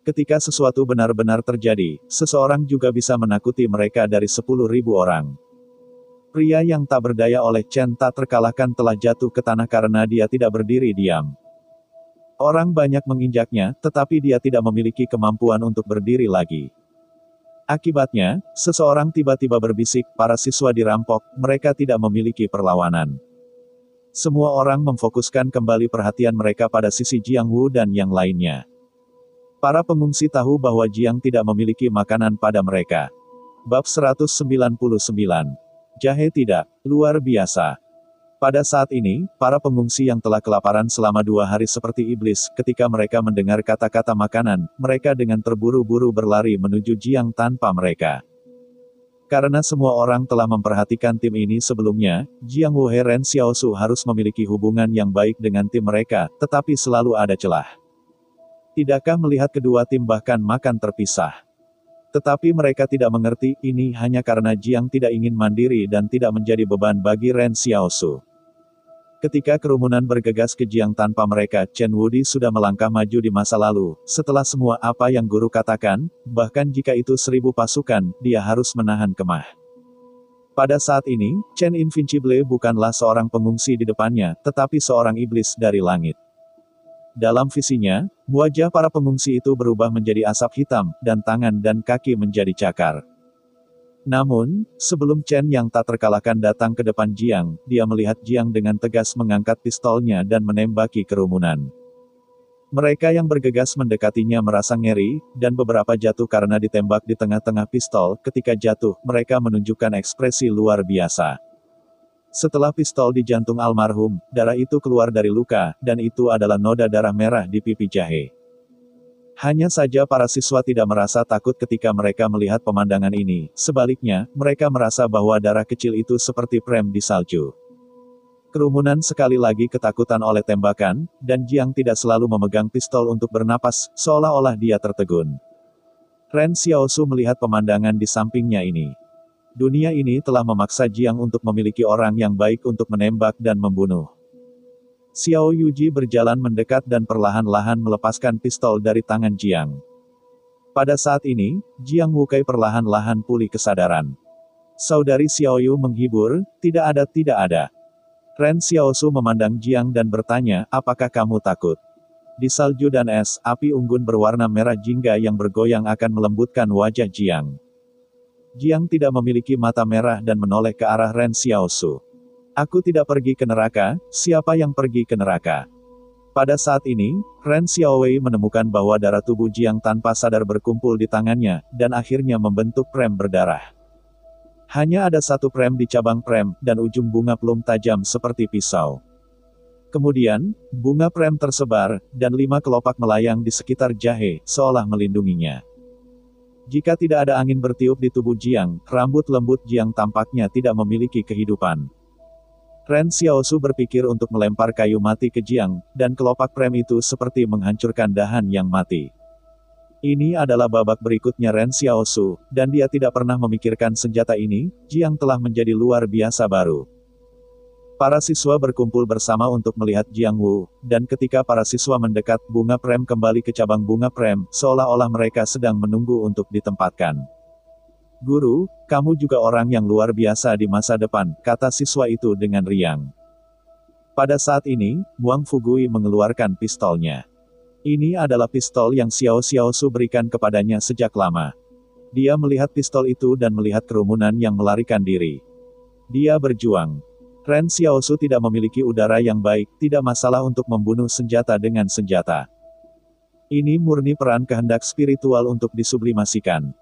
Ketika sesuatu benar-benar terjadi, seseorang juga bisa menakuti mereka dari 10.000 orang. Pria yang tak berdaya oleh Chen tak terkalahkan telah jatuh ke tanah karena dia tidak berdiri diam. Orang banyak menginjaknya, tetapi dia tidak memiliki kemampuan untuk berdiri lagi. Akibatnya, seseorang tiba-tiba berbisik, "Para siswa dirampok, mereka tidak memiliki perlawanan." Semua orang memfokuskan kembali perhatian mereka pada sisi Jiang Wu dan yang lainnya. Para pengungsi tahu bahwa Jiang tidak memiliki makanan pada mereka. Bab 199. Jahe tidak, luar biasa. Pada saat ini, para pengungsi yang telah kelaparan selama 2 hari seperti iblis, ketika mereka mendengar kata-kata makanan, mereka dengan terburu-buru berlari menuju Jiang tanpa mereka. Karena semua orang telah memperhatikan tim ini sebelumnya, Jiang Wu Ren Xiaosu harus memiliki hubungan yang baik dengan tim mereka, tetapi selalu ada celah. Tidakkah melihat kedua tim bahkan makan terpisah? Tetapi mereka tidak mengerti, ini hanya karena Jiang tidak ingin mandiri dan tidak menjadi beban bagi Ren Xiaosu. Ketika kerumunan bergegas ke Jiang tanpa mereka, Chen Wudi sudah melangkah maju di masa lalu. Setelah semua apa yang guru katakan, bahkan jika itu 1000 pasukan, dia harus menahan kemah. Pada saat ini, Chen Invincible bukanlah seorang pengungsi di depannya, tetapi seorang iblis dari langit. Dalam visinya, wajah para pengungsi itu berubah menjadi asap hitam, dan tangan dan kaki menjadi cakar. Namun, sebelum Chen yang tak terkalahkan datang ke depan Jiang, dia melihat Jiang dengan tegas mengangkat pistolnya dan menembaki kerumunan. Mereka yang bergegas mendekatinya merasa ngeri, dan beberapa jatuh karena ditembak di tengah-tengah pistol. Ketika jatuh, mereka menunjukkan ekspresi luar biasa. Setelah pistol di jantung almarhum, darah itu keluar dari luka, dan itu adalah noda darah merah di pipi Jahe. Hanya saja para siswa tidak merasa takut ketika mereka melihat pemandangan ini, sebaliknya, mereka merasa bahwa darah kecil itu seperti prem di salju. Kerumunan sekali lagi ketakutan oleh tembakan, dan Jiang tidak selalu memegang pistol untuk bernapas, seolah-olah dia tertegun. Ren Xiaosu melihat pemandangan di sampingnya ini. Dunia ini telah memaksa Jiang untuk memiliki orang yang baik untuk menembak dan membunuh. Xiao Yuji berjalan mendekat dan perlahan-lahan melepaskan pistol dari tangan Jiang. Pada saat ini, Jiang Wukai perlahan-lahan pulih kesadaran. Saudari Xiao Yu menghibur, tidak ada. Ren Xiaosu memandang Jiang dan bertanya, apakah kamu takut? Di salju dan es, api unggun berwarna merah jingga yang bergoyang akan melembutkan wajah Jiang. Jiang tidak memiliki mata merah dan menoleh ke arah Ren Xiaosu. Aku tidak pergi ke neraka, siapa yang pergi ke neraka? Pada saat ini, Ren Xiaowei menemukan bahwa darah tubuh Jiang tanpa sadar berkumpul di tangannya, dan akhirnya membentuk prem berdarah. Hanya ada satu prem di cabang prem, dan ujung bunga plum tajam seperti pisau. Kemudian, bunga prem tersebar, dan 5 kelopak melayang di sekitar jahe, seolah melindunginya. Jika tidak ada angin bertiup di tubuh Jiang, rambut lembut Jiang tampaknya tidak memiliki kehidupan. Ren Xiaosu berpikir untuk melempar kayu mati ke Jiang, dan kelopak prem itu seperti menghancurkan dahan yang mati. Ini adalah babak berikutnya Ren Xiaosu, dan dia tidak pernah memikirkan senjata ini. Jiang telah menjadi luar biasa baru. Para siswa berkumpul bersama untuk melihat Jiang Wu, dan ketika para siswa mendekat, bunga prem kembali ke cabang bunga prem, seolah-olah mereka sedang menunggu untuk ditempatkan. "Guru, kamu juga orang yang luar biasa di masa depan," kata siswa itu dengan riang. Pada saat ini, Wang Fugui mengeluarkan pistolnya. Ini adalah pistol yang Xiao Xiaosu berikan kepadanya sejak lama. Dia melihat pistol itu dan melihat kerumunan yang melarikan diri. Dia berjuang. Ren Xiaosu tidak memiliki udara yang baik, tidak masalah untuk membunuh senjata dengan senjata. Ini murni peran kehendak spiritual untuk disublimasikan.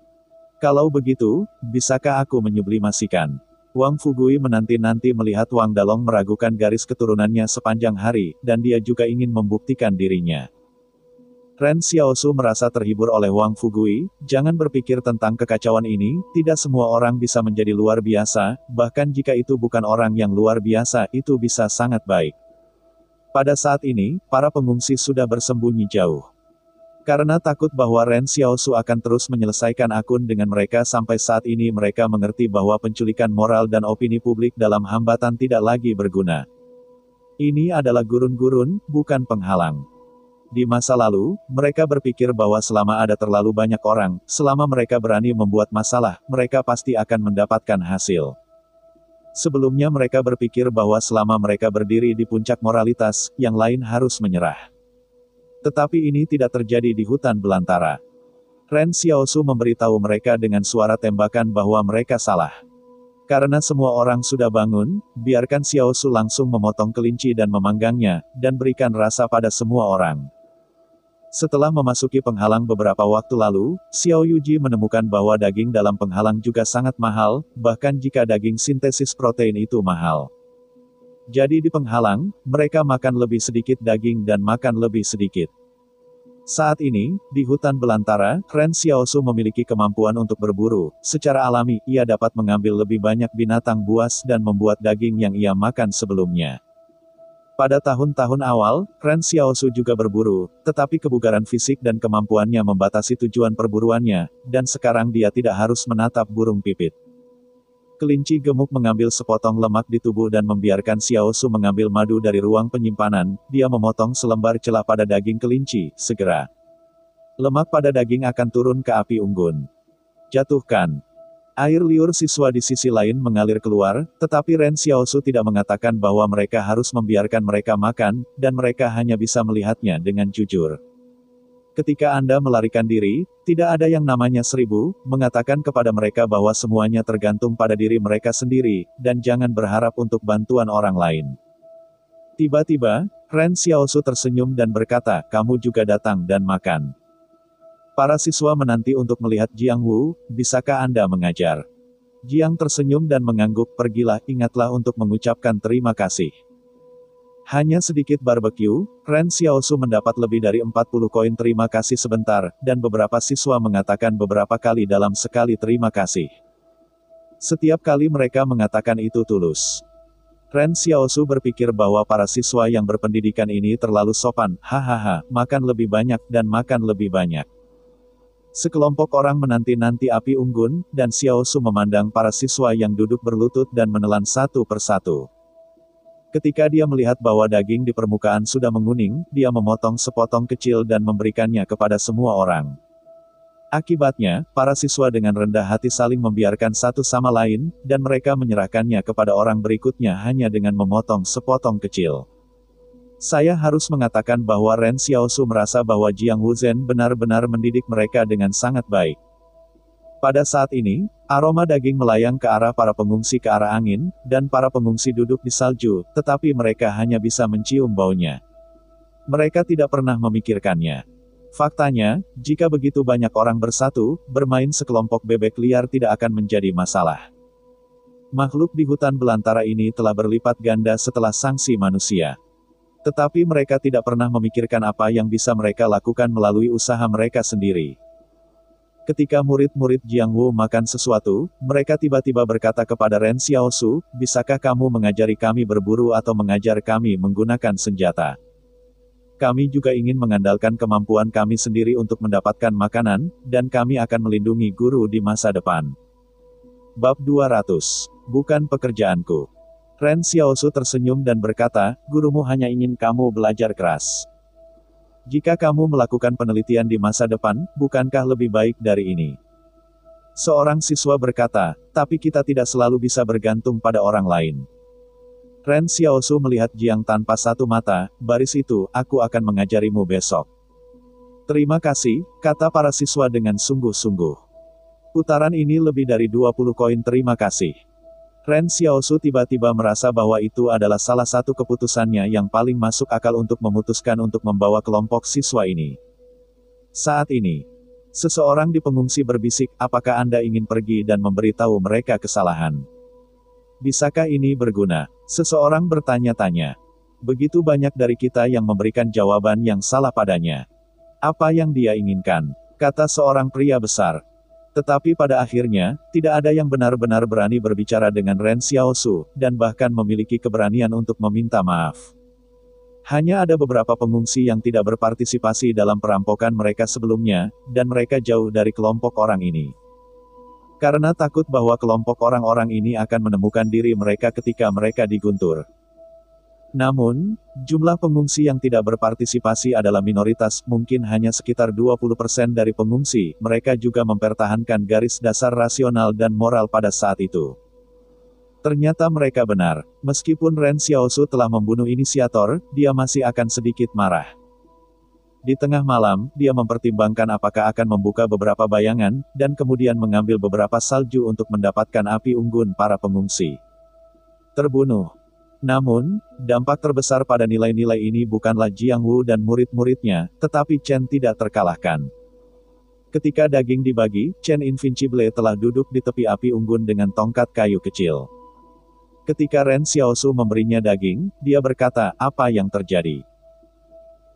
Kalau begitu, bisakah aku menyublimasikan? Wang Fugui menanti-nanti melihat Wang Dalong meragukan garis keturunannya sepanjang hari, dan dia juga ingin membuktikan dirinya. Ren Xiaosu merasa terhibur oleh Wang Fugui. Jangan berpikir tentang kekacauan ini, tidak semua orang bisa menjadi luar biasa, bahkan jika itu bukan orang yang luar biasa, itu bisa sangat baik. Pada saat ini, para pengungsi sudah bersembunyi jauh. Karena takut bahwa Ren Xiaosu akan terus menyelesaikan akun dengan mereka sampai saat ini mereka mengerti bahwa penculikan moral dan opini publik dalam hambatan tidak lagi berguna. Ini adalah gurun-gurun, bukan penghalang. Di masa lalu, mereka berpikir bahwa selama ada terlalu banyak orang, selama mereka berani membuat masalah, mereka pasti akan mendapatkan hasil. Sebelumnya mereka berpikir bahwa selama mereka berdiri di puncak moralitas, yang lain harus menyerah. Tetapi ini tidak terjadi di hutan belantara. Ren Xiaosu memberitahu mereka dengan suara tembakan bahwa mereka salah. Karena semua orang sudah bangun, biarkan Xiaosu langsung memotong kelinci dan memanggangnya, dan berikan rasa pada semua orang. Setelah memasuki penghalang beberapa waktu lalu, Xiao Yuji menemukan bahwa daging dalam penghalang juga sangat mahal, bahkan jika daging sintesis protein itu mahal. Jadi di penghalang, mereka makan lebih sedikit daging dan makan lebih sedikit. Saat ini, di hutan belantara, Ren Xiaosu memiliki kemampuan untuk berburu. Secara alami, ia dapat mengambil lebih banyak binatang buas dan membuat daging yang ia makan sebelumnya. Pada tahun-tahun awal, Ren Xiaosu juga berburu, tetapi kebugaran fisik dan kemampuannya membatasi tujuan perburuannya, dan sekarang dia tidak harus menatap burung pipit. Kelinci gemuk mengambil sepotong lemak di tubuh dan membiarkan Xiaosu mengambil madu dari ruang penyimpanan. Dia memotong selembar celah pada daging kelinci. Segera, lemak pada daging akan turun ke api unggun. Jatuhkan. Air liur siswa di sisi lain mengalir keluar, tetapi Ren Xiaosu tidak mengatakan bahwa mereka harus membiarkan mereka makan, dan mereka hanya bisa melihatnya dengan jujur. Ketika Anda melarikan diri, tidak ada yang namanya 1000, mengatakan kepada mereka bahwa semuanya tergantung pada diri mereka sendiri, dan jangan berharap untuk bantuan orang lain. Tiba-tiba, Ren Xiaosu tersenyum dan berkata, "Kamu juga datang dan makan." Para siswa menanti untuk melihat Jiang Wu. "Bisakah Anda mengajar?" Jiang tersenyum dan mengangguk. "Pergilah, ingatlah untuk mengucapkan terima kasih." Hanya sedikit barbecue, Ren Xiaosu mendapat lebih dari 40 koin terima kasih sebentar, dan beberapa siswa mengatakan beberapa kali dalam sekali terima kasih. Setiap kali mereka mengatakan itu tulus. Ren Xiaosu berpikir bahwa para siswa yang berpendidikan ini terlalu sopan. Hahaha, makan lebih banyak dan makan lebih banyak. Sekelompok orang menanti-nanti api unggun, dan Xiaosu memandang para siswa yang duduk berlutut dan menelan satu persatu. Ketika dia melihat bahwa daging di permukaan sudah menguning, dia memotong sepotong kecil dan memberikannya kepada semua orang. Akibatnya, para siswa dengan rendah hati saling membiarkan satu sama lain, dan mereka menyerahkannya kepada orang berikutnya hanya dengan memotong sepotong kecil. Saya harus mengatakan bahwa Ren Xiaosu merasa bahwa Jiang Wuzhen benar-benar mendidik mereka dengan sangat baik. Pada saat ini, aroma daging melayang ke arah para pengungsi ke arah angin, dan para pengungsi duduk di salju, tetapi mereka hanya bisa mencium baunya. Mereka tidak pernah memikirkannya. Faktanya, jika begitu banyak orang bersatu, bermain sekelompok bebek liar tidak akan menjadi masalah. Makhluk di hutan belantara ini telah berlipat ganda setelah sanksi manusia. Tetapi mereka tidak pernah memikirkan apa yang bisa mereka lakukan melalui usaha mereka sendiri. Ketika murid-murid Jiang Wu makan sesuatu, mereka tiba-tiba berkata kepada Ren Xiaosu, "Bisakah kamu mengajari kami berburu atau mengajar kami menggunakan senjata? Kami juga ingin mengandalkan kemampuan kami sendiri untuk mendapatkan makanan, dan kami akan melindungi guru di masa depan." Bab 200. Bukan pekerjaanku. Ren Xiaosu tersenyum dan berkata, "Gurumu hanya ingin kamu belajar keras. Jika kamu melakukan penelitian di masa depan, bukankah lebih baik dari ini?" Seorang siswa berkata, "Tapi kita tidak selalu bisa bergantung pada orang lain." Ren Xiaosu melihat Jiang tanpa satu mata, "Baris itu, aku akan mengajarimu besok." "Terima kasih," kata para siswa dengan sungguh-sungguh. "Putaran ini lebih dari 20 koin terima kasih." Ren Xiaosu tiba-tiba merasa bahwa itu adalah salah satu keputusannya yang paling masuk akal untuk memutuskan untuk membawa kelompok siswa ini. Saat ini, seseorang di pengungsi berbisik, "Apakah Anda ingin pergi dan memberitahu mereka kesalahan? Bisakah ini berguna?" Seseorang bertanya-tanya. Begitu banyak dari kita yang memberikan jawaban yang salah padanya. "Apa yang dia inginkan?" kata seorang pria besar. Tetapi pada akhirnya, tidak ada yang benar-benar berani berbicara dengan Ren Xiaosu, dan bahkan memiliki keberanian untuk meminta maaf. Hanya ada beberapa pengungsi yang tidak berpartisipasi dalam perampokan mereka sebelumnya, dan mereka jauh dari kelompok orang ini. Karena takut bahwa kelompok orang-orang ini akan menemukan diri mereka ketika mereka diguntur. Namun, jumlah pengungsi yang tidak berpartisipasi adalah minoritas, mungkin hanya sekitar 20% dari pengungsi, mereka juga mempertahankan garis dasar rasional dan moral pada saat itu. Ternyata mereka benar, meskipun Ren Xiaosu telah membunuh inisiator, dia masih akan sedikit marah. Di tengah malam, dia mempertimbangkan apakah akan membuka beberapa bayangan, dan kemudian mengambil beberapa salju untuk mendapatkan api unggun para pengungsi. Terbunuh. Namun, dampak terbesar pada nilai-nilai ini bukanlah Jiang Wu dan murid-muridnya, tetapi Chen tidak terkalahkan. Ketika daging dibagi, Chen Invincible telah duduk di tepi api unggun dengan tongkat kayu kecil. Ketika Ren Xiaosu memberinya daging, dia berkata, "Apa yang terjadi?"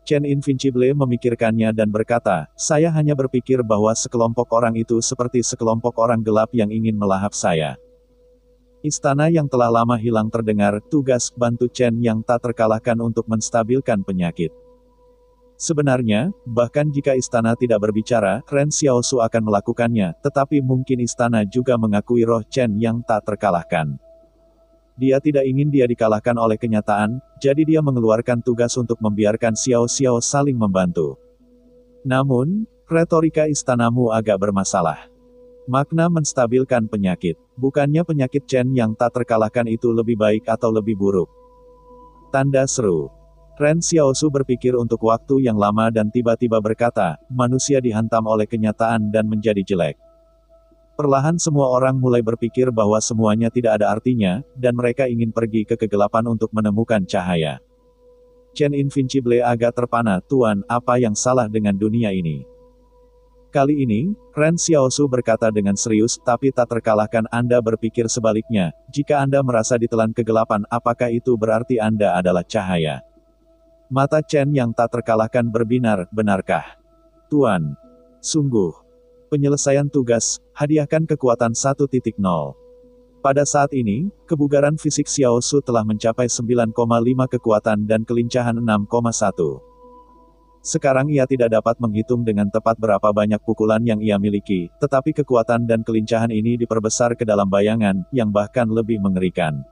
Chen Invincible memikirkannya dan berkata, "Saya hanya berpikir bahwa sekelompok orang itu seperti sekelompok orang gelap yang ingin melahap saya." Istana yang telah lama hilang terdengar, tugas bantu Chen yang tak terkalahkan untuk menstabilkan penyakit. Sebenarnya, bahkan jika istana tidak berbicara, Ren Xiaosu akan melakukannya, tetapi mungkin istana juga mengakui roh Chen yang tak terkalahkan. Dia tidak ingin dia dikalahkan oleh kenyataan, jadi dia mengeluarkan tugas untuk membiarkan Xiao Xiao saling membantu. Namun, retorika istanamu agak bermasalah. Makna menstabilkan penyakit. Bukannya penyakit Chen yang tak terkalahkan itu lebih baik atau lebih buruk? Tanda seru. Ren Xiaosu berpikir untuk waktu yang lama dan tiba-tiba berkata, "Manusia dihantam oleh kenyataan dan menjadi jelek." Perlahan semua orang mulai berpikir bahwa semuanya tidak ada artinya, dan mereka ingin pergi ke kegelapan untuk menemukan cahaya. Chen Invincible agak terpana, "Tuan, apa yang salah dengan dunia ini?" Kali ini, Ren Xiaosu berkata dengan serius, "Tapi tak terkalahkan Anda berpikir sebaliknya. Jika Anda merasa ditelan kegelapan, apakah itu berarti Anda adalah cahaya?" Mata Chen yang tak terkalahkan berbinar, "Benarkah? Tuan?" "Sungguh. Penyelesaian tugas, hadiahkan kekuatan 1.0. Pada saat ini, kebugaran fisik Xiaosu telah mencapai 9,5 kekuatan dan kelincahan 6,1. Sekarang ia tidak dapat menghitung dengan tepat berapa banyak pukulan yang ia miliki, tetapi kekuatan dan kelincahan ini diperbesar ke dalam bayangan, yang bahkan lebih mengerikan.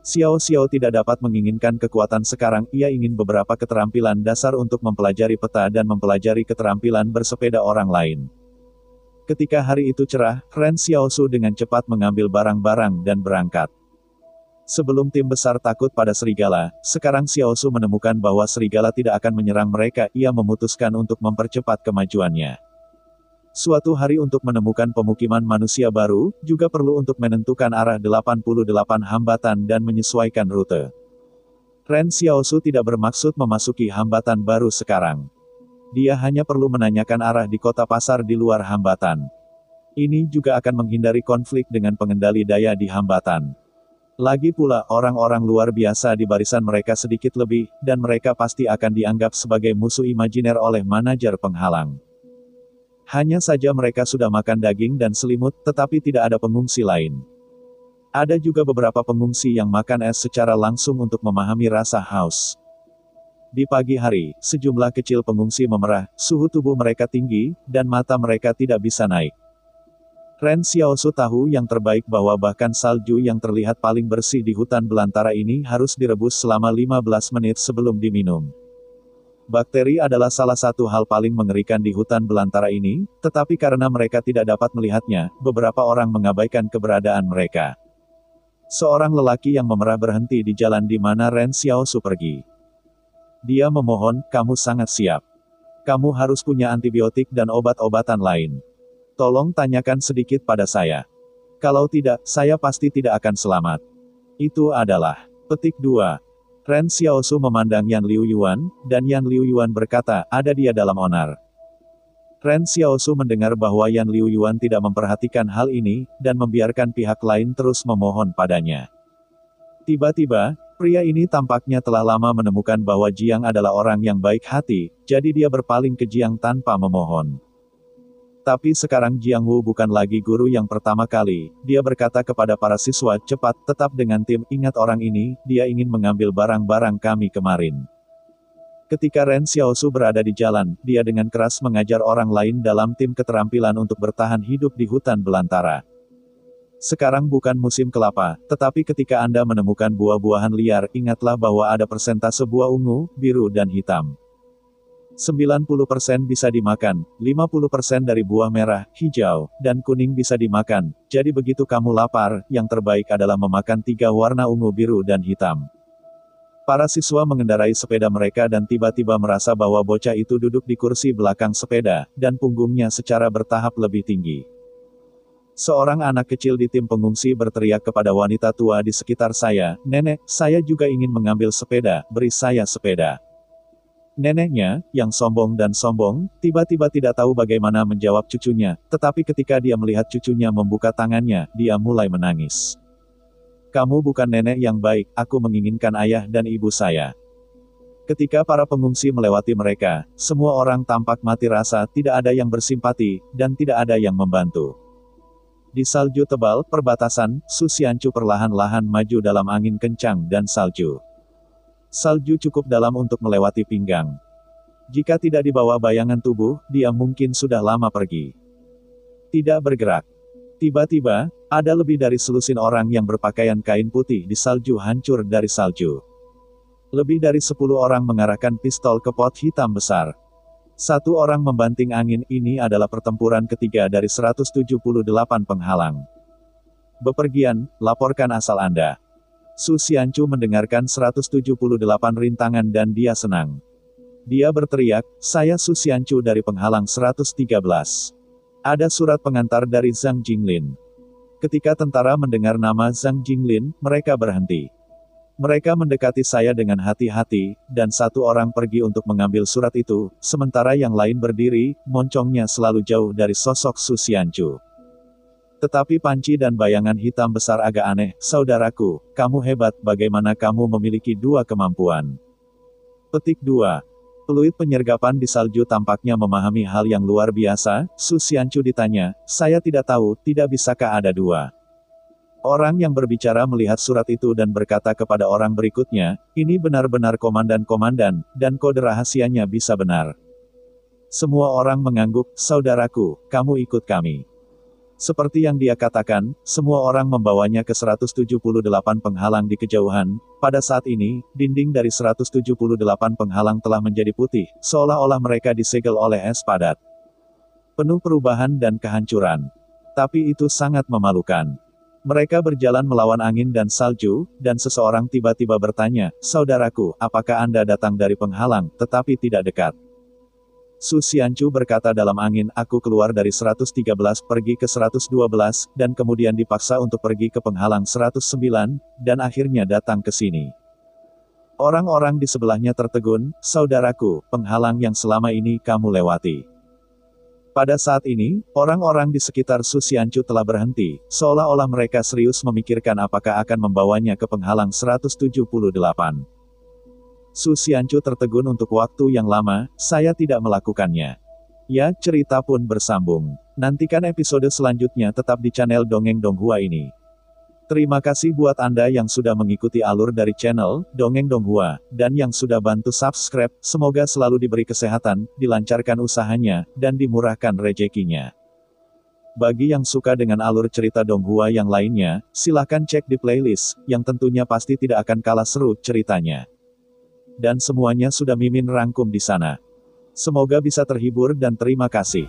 Xiao Xiao tidak dapat menginginkan kekuatan sekarang, ia ingin beberapa keterampilan dasar untuk mempelajari peta dan mempelajari keterampilan bersepeda orang lain. Ketika hari itu cerah, Ren Xiaosu dengan cepat mengambil barang-barang dan berangkat. Sebelum tim besar takut pada serigala, sekarang Xiaosu menemukan bahwa serigala tidak akan menyerang mereka, ia memutuskan untuk mempercepat kemajuannya. Suatu hari untuk menemukan pemukiman manusia baru, juga perlu untuk menentukan arah 88 hambatan dan menyesuaikan rute. Ren Xiaosu tidak bermaksud memasuki hambatan baru sekarang. Dia hanya perlu menanyakan arah di kota pasar di luar hambatan. Ini juga akan menghindari konflik dengan pengendali daya di hambatan. Lagi pula, orang-orang luar biasa di barisan mereka sedikit lebih, dan mereka pasti akan dianggap sebagai musuh imajiner oleh manajer penghalang. Hanya saja mereka sudah makan daging dan selimut, tetapi tidak ada pengungsi lain. Ada juga beberapa pengungsi yang makan es secara langsung untuk memahami rasa haus. Di pagi hari, sejumlah kecil pengungsi memerah, suhu tubuh mereka tinggi, dan mata mereka tidak bisa naik. Ren Xiaosu tahu yang terbaik bahwa bahkan salju yang terlihat paling bersih di hutan belantara ini harus direbus selama 15 menit sebelum diminum. Bakteri adalah salah satu hal paling mengerikan di hutan belantara ini, tetapi karena mereka tidak dapat melihatnya, beberapa orang mengabaikan keberadaan mereka. Seorang lelaki yang memerah berhenti di jalan di mana Ren Xiaosu pergi. Dia memohon, kamu sangat siap. Kamu harus punya antibiotik dan obat-obatan lain. Tolong tanyakan sedikit pada saya. Kalau tidak, saya pasti tidak akan selamat. Itu adalah. Petik 2. Ren Xiaosu memandang Yan Liuyuan, dan Yan Liuyuan berkata, ada dia dalam onar. Ren Xiaosu mendengar bahwa Yan Liuyuan tidak memperhatikan hal ini, dan membiarkan pihak lain terus memohon padanya. Tiba-tiba, pria ini tampaknya telah lama menemukan bahwa Jiang adalah orang yang baik hati, jadi dia berpaling ke Jiang tanpa memohon. Tapi sekarang Jiang Wu bukan lagi guru yang pertama kali, dia berkata kepada para siswa, cepat, tetap dengan tim, ingat orang ini, dia ingin mengambil barang-barang kami kemarin. Ketika Ren Xiaosu berada di jalan, dia dengan keras mengajar orang lain dalam tim keterampilan untuk bertahan hidup di hutan belantara. Sekarang bukan musim kelapa, tetapi ketika Anda menemukan buah-buahan liar, ingatlah bahwa ada persentase buah ungu, biru dan hitam. 90% bisa dimakan, 50% dari buah merah, hijau, dan kuning bisa dimakan, jadi begitu kamu lapar, yang terbaik adalah memakan 3 warna ungu, biru dan hitam. Para siswa mengendarai sepeda mereka dan tiba-tiba merasa bahwa bocah itu duduk di kursi belakang sepeda, dan punggungnya secara bertahap lebih tinggi. Seorang anak kecil di tim pengungsi berteriak kepada wanita tua di sekitar saya, nenek, saya juga ingin mengambil sepeda, beri saya sepeda. Neneknya, yang sombong dan sombong, tiba-tiba tidak tahu bagaimana menjawab cucunya, tetapi ketika dia melihat cucunya membuka tangannya, dia mulai menangis. Kamu bukan nenek yang baik, aku menginginkan ayah dan ibu saya. Ketika para pengungsi melewati mereka, semua orang tampak mati rasa, tidak ada yang bersimpati, dan tidak ada yang membantu. Di salju tebal, perbatasan, Su Xianchu perlahan-lahan maju dalam angin kencang dan salju. Salju cukup dalam untuk melewati pinggang. Jika tidak dibawa bayangan tubuh, dia mungkin sudah lama pergi. Tidak bergerak. Tiba-tiba, ada lebih dari selusin orang yang berpakaian kain putih di salju hancur dari salju. Lebih dari 10 orang mengarahkan pistol ke pot hitam besar. 1 orang membanting angin, ini adalah pertempuran ketiga dari 178 penghalang. Bepergian, laporkan asal Anda. Su Xianchu mendengarkan 178 rintangan dan dia senang. Dia berteriak, saya Su Xianchu dari penghalang 113. Ada surat pengantar dari Zhang Jinglin. Ketika tentara mendengar nama Zhang Jinglin, mereka berhenti. Mereka mendekati saya dengan hati-hati, dan 1 orang pergi untuk mengambil surat itu, sementara yang lain berdiri, moncongnya selalu jauh dari sosok Su Xianchu. Tetapi panci dan bayangan hitam besar agak aneh, saudaraku, kamu hebat, bagaimana kamu memiliki 2 kemampuan? Petik 2. Peluit penyergapan di salju tampaknya memahami hal yang luar biasa, Su Xianchu ditanya, saya tidak tahu, tidak bisakah ada 2? Orang yang berbicara melihat surat itu dan berkata kepada orang berikutnya, ini benar-benar komandan-komandan, dan kode rahasianya bisa benar. Semua orang mengangguk, saudaraku, kamu ikut kami. Seperti yang dia katakan, semua orang membawanya ke 178 penghalang di kejauhan. Pada saat ini, dinding dari 178 penghalang telah menjadi putih, seolah-olah mereka disegel oleh es padat. Penuh perubahan dan kehancuran. Tapi itu sangat memalukan. Mereka berjalan melawan angin dan salju, dan seseorang tiba-tiba bertanya, saudaraku, apakah Anda datang dari penghalang, tetapi tidak dekat? Su Xianchu berkata dalam angin, aku keluar dari 113 pergi ke 112, dan kemudian dipaksa untuk pergi ke penghalang 109, dan akhirnya datang ke sini. Orang-orang di sebelahnya tertegun, saudaraku, penghalang yang selama ini kamu lewati. Pada saat ini, orang-orang di sekitar Su Xianchu telah berhenti, seolah-olah mereka serius memikirkan apakah akan membawanya ke penghalang 178. Su Xianchu tertegun untuk waktu yang lama, saya tidak melakukannya. Ya, cerita pun bersambung. Nantikan episode selanjutnya tetap di channel Dongeng Donghua ini. Terima kasih buat Anda yang sudah mengikuti alur dari channel Dongeng Donghua, dan yang sudah bantu subscribe. Semoga selalu diberi kesehatan, dilancarkan usahanya, dan dimurahkan rezekinya. Bagi yang suka dengan alur cerita Donghua yang lainnya, silahkan cek di playlist, yang tentunya pasti tidak akan kalah seru ceritanya. Dan semuanya sudah Mimin rangkum di sana. Semoga bisa terhibur dan terima kasih.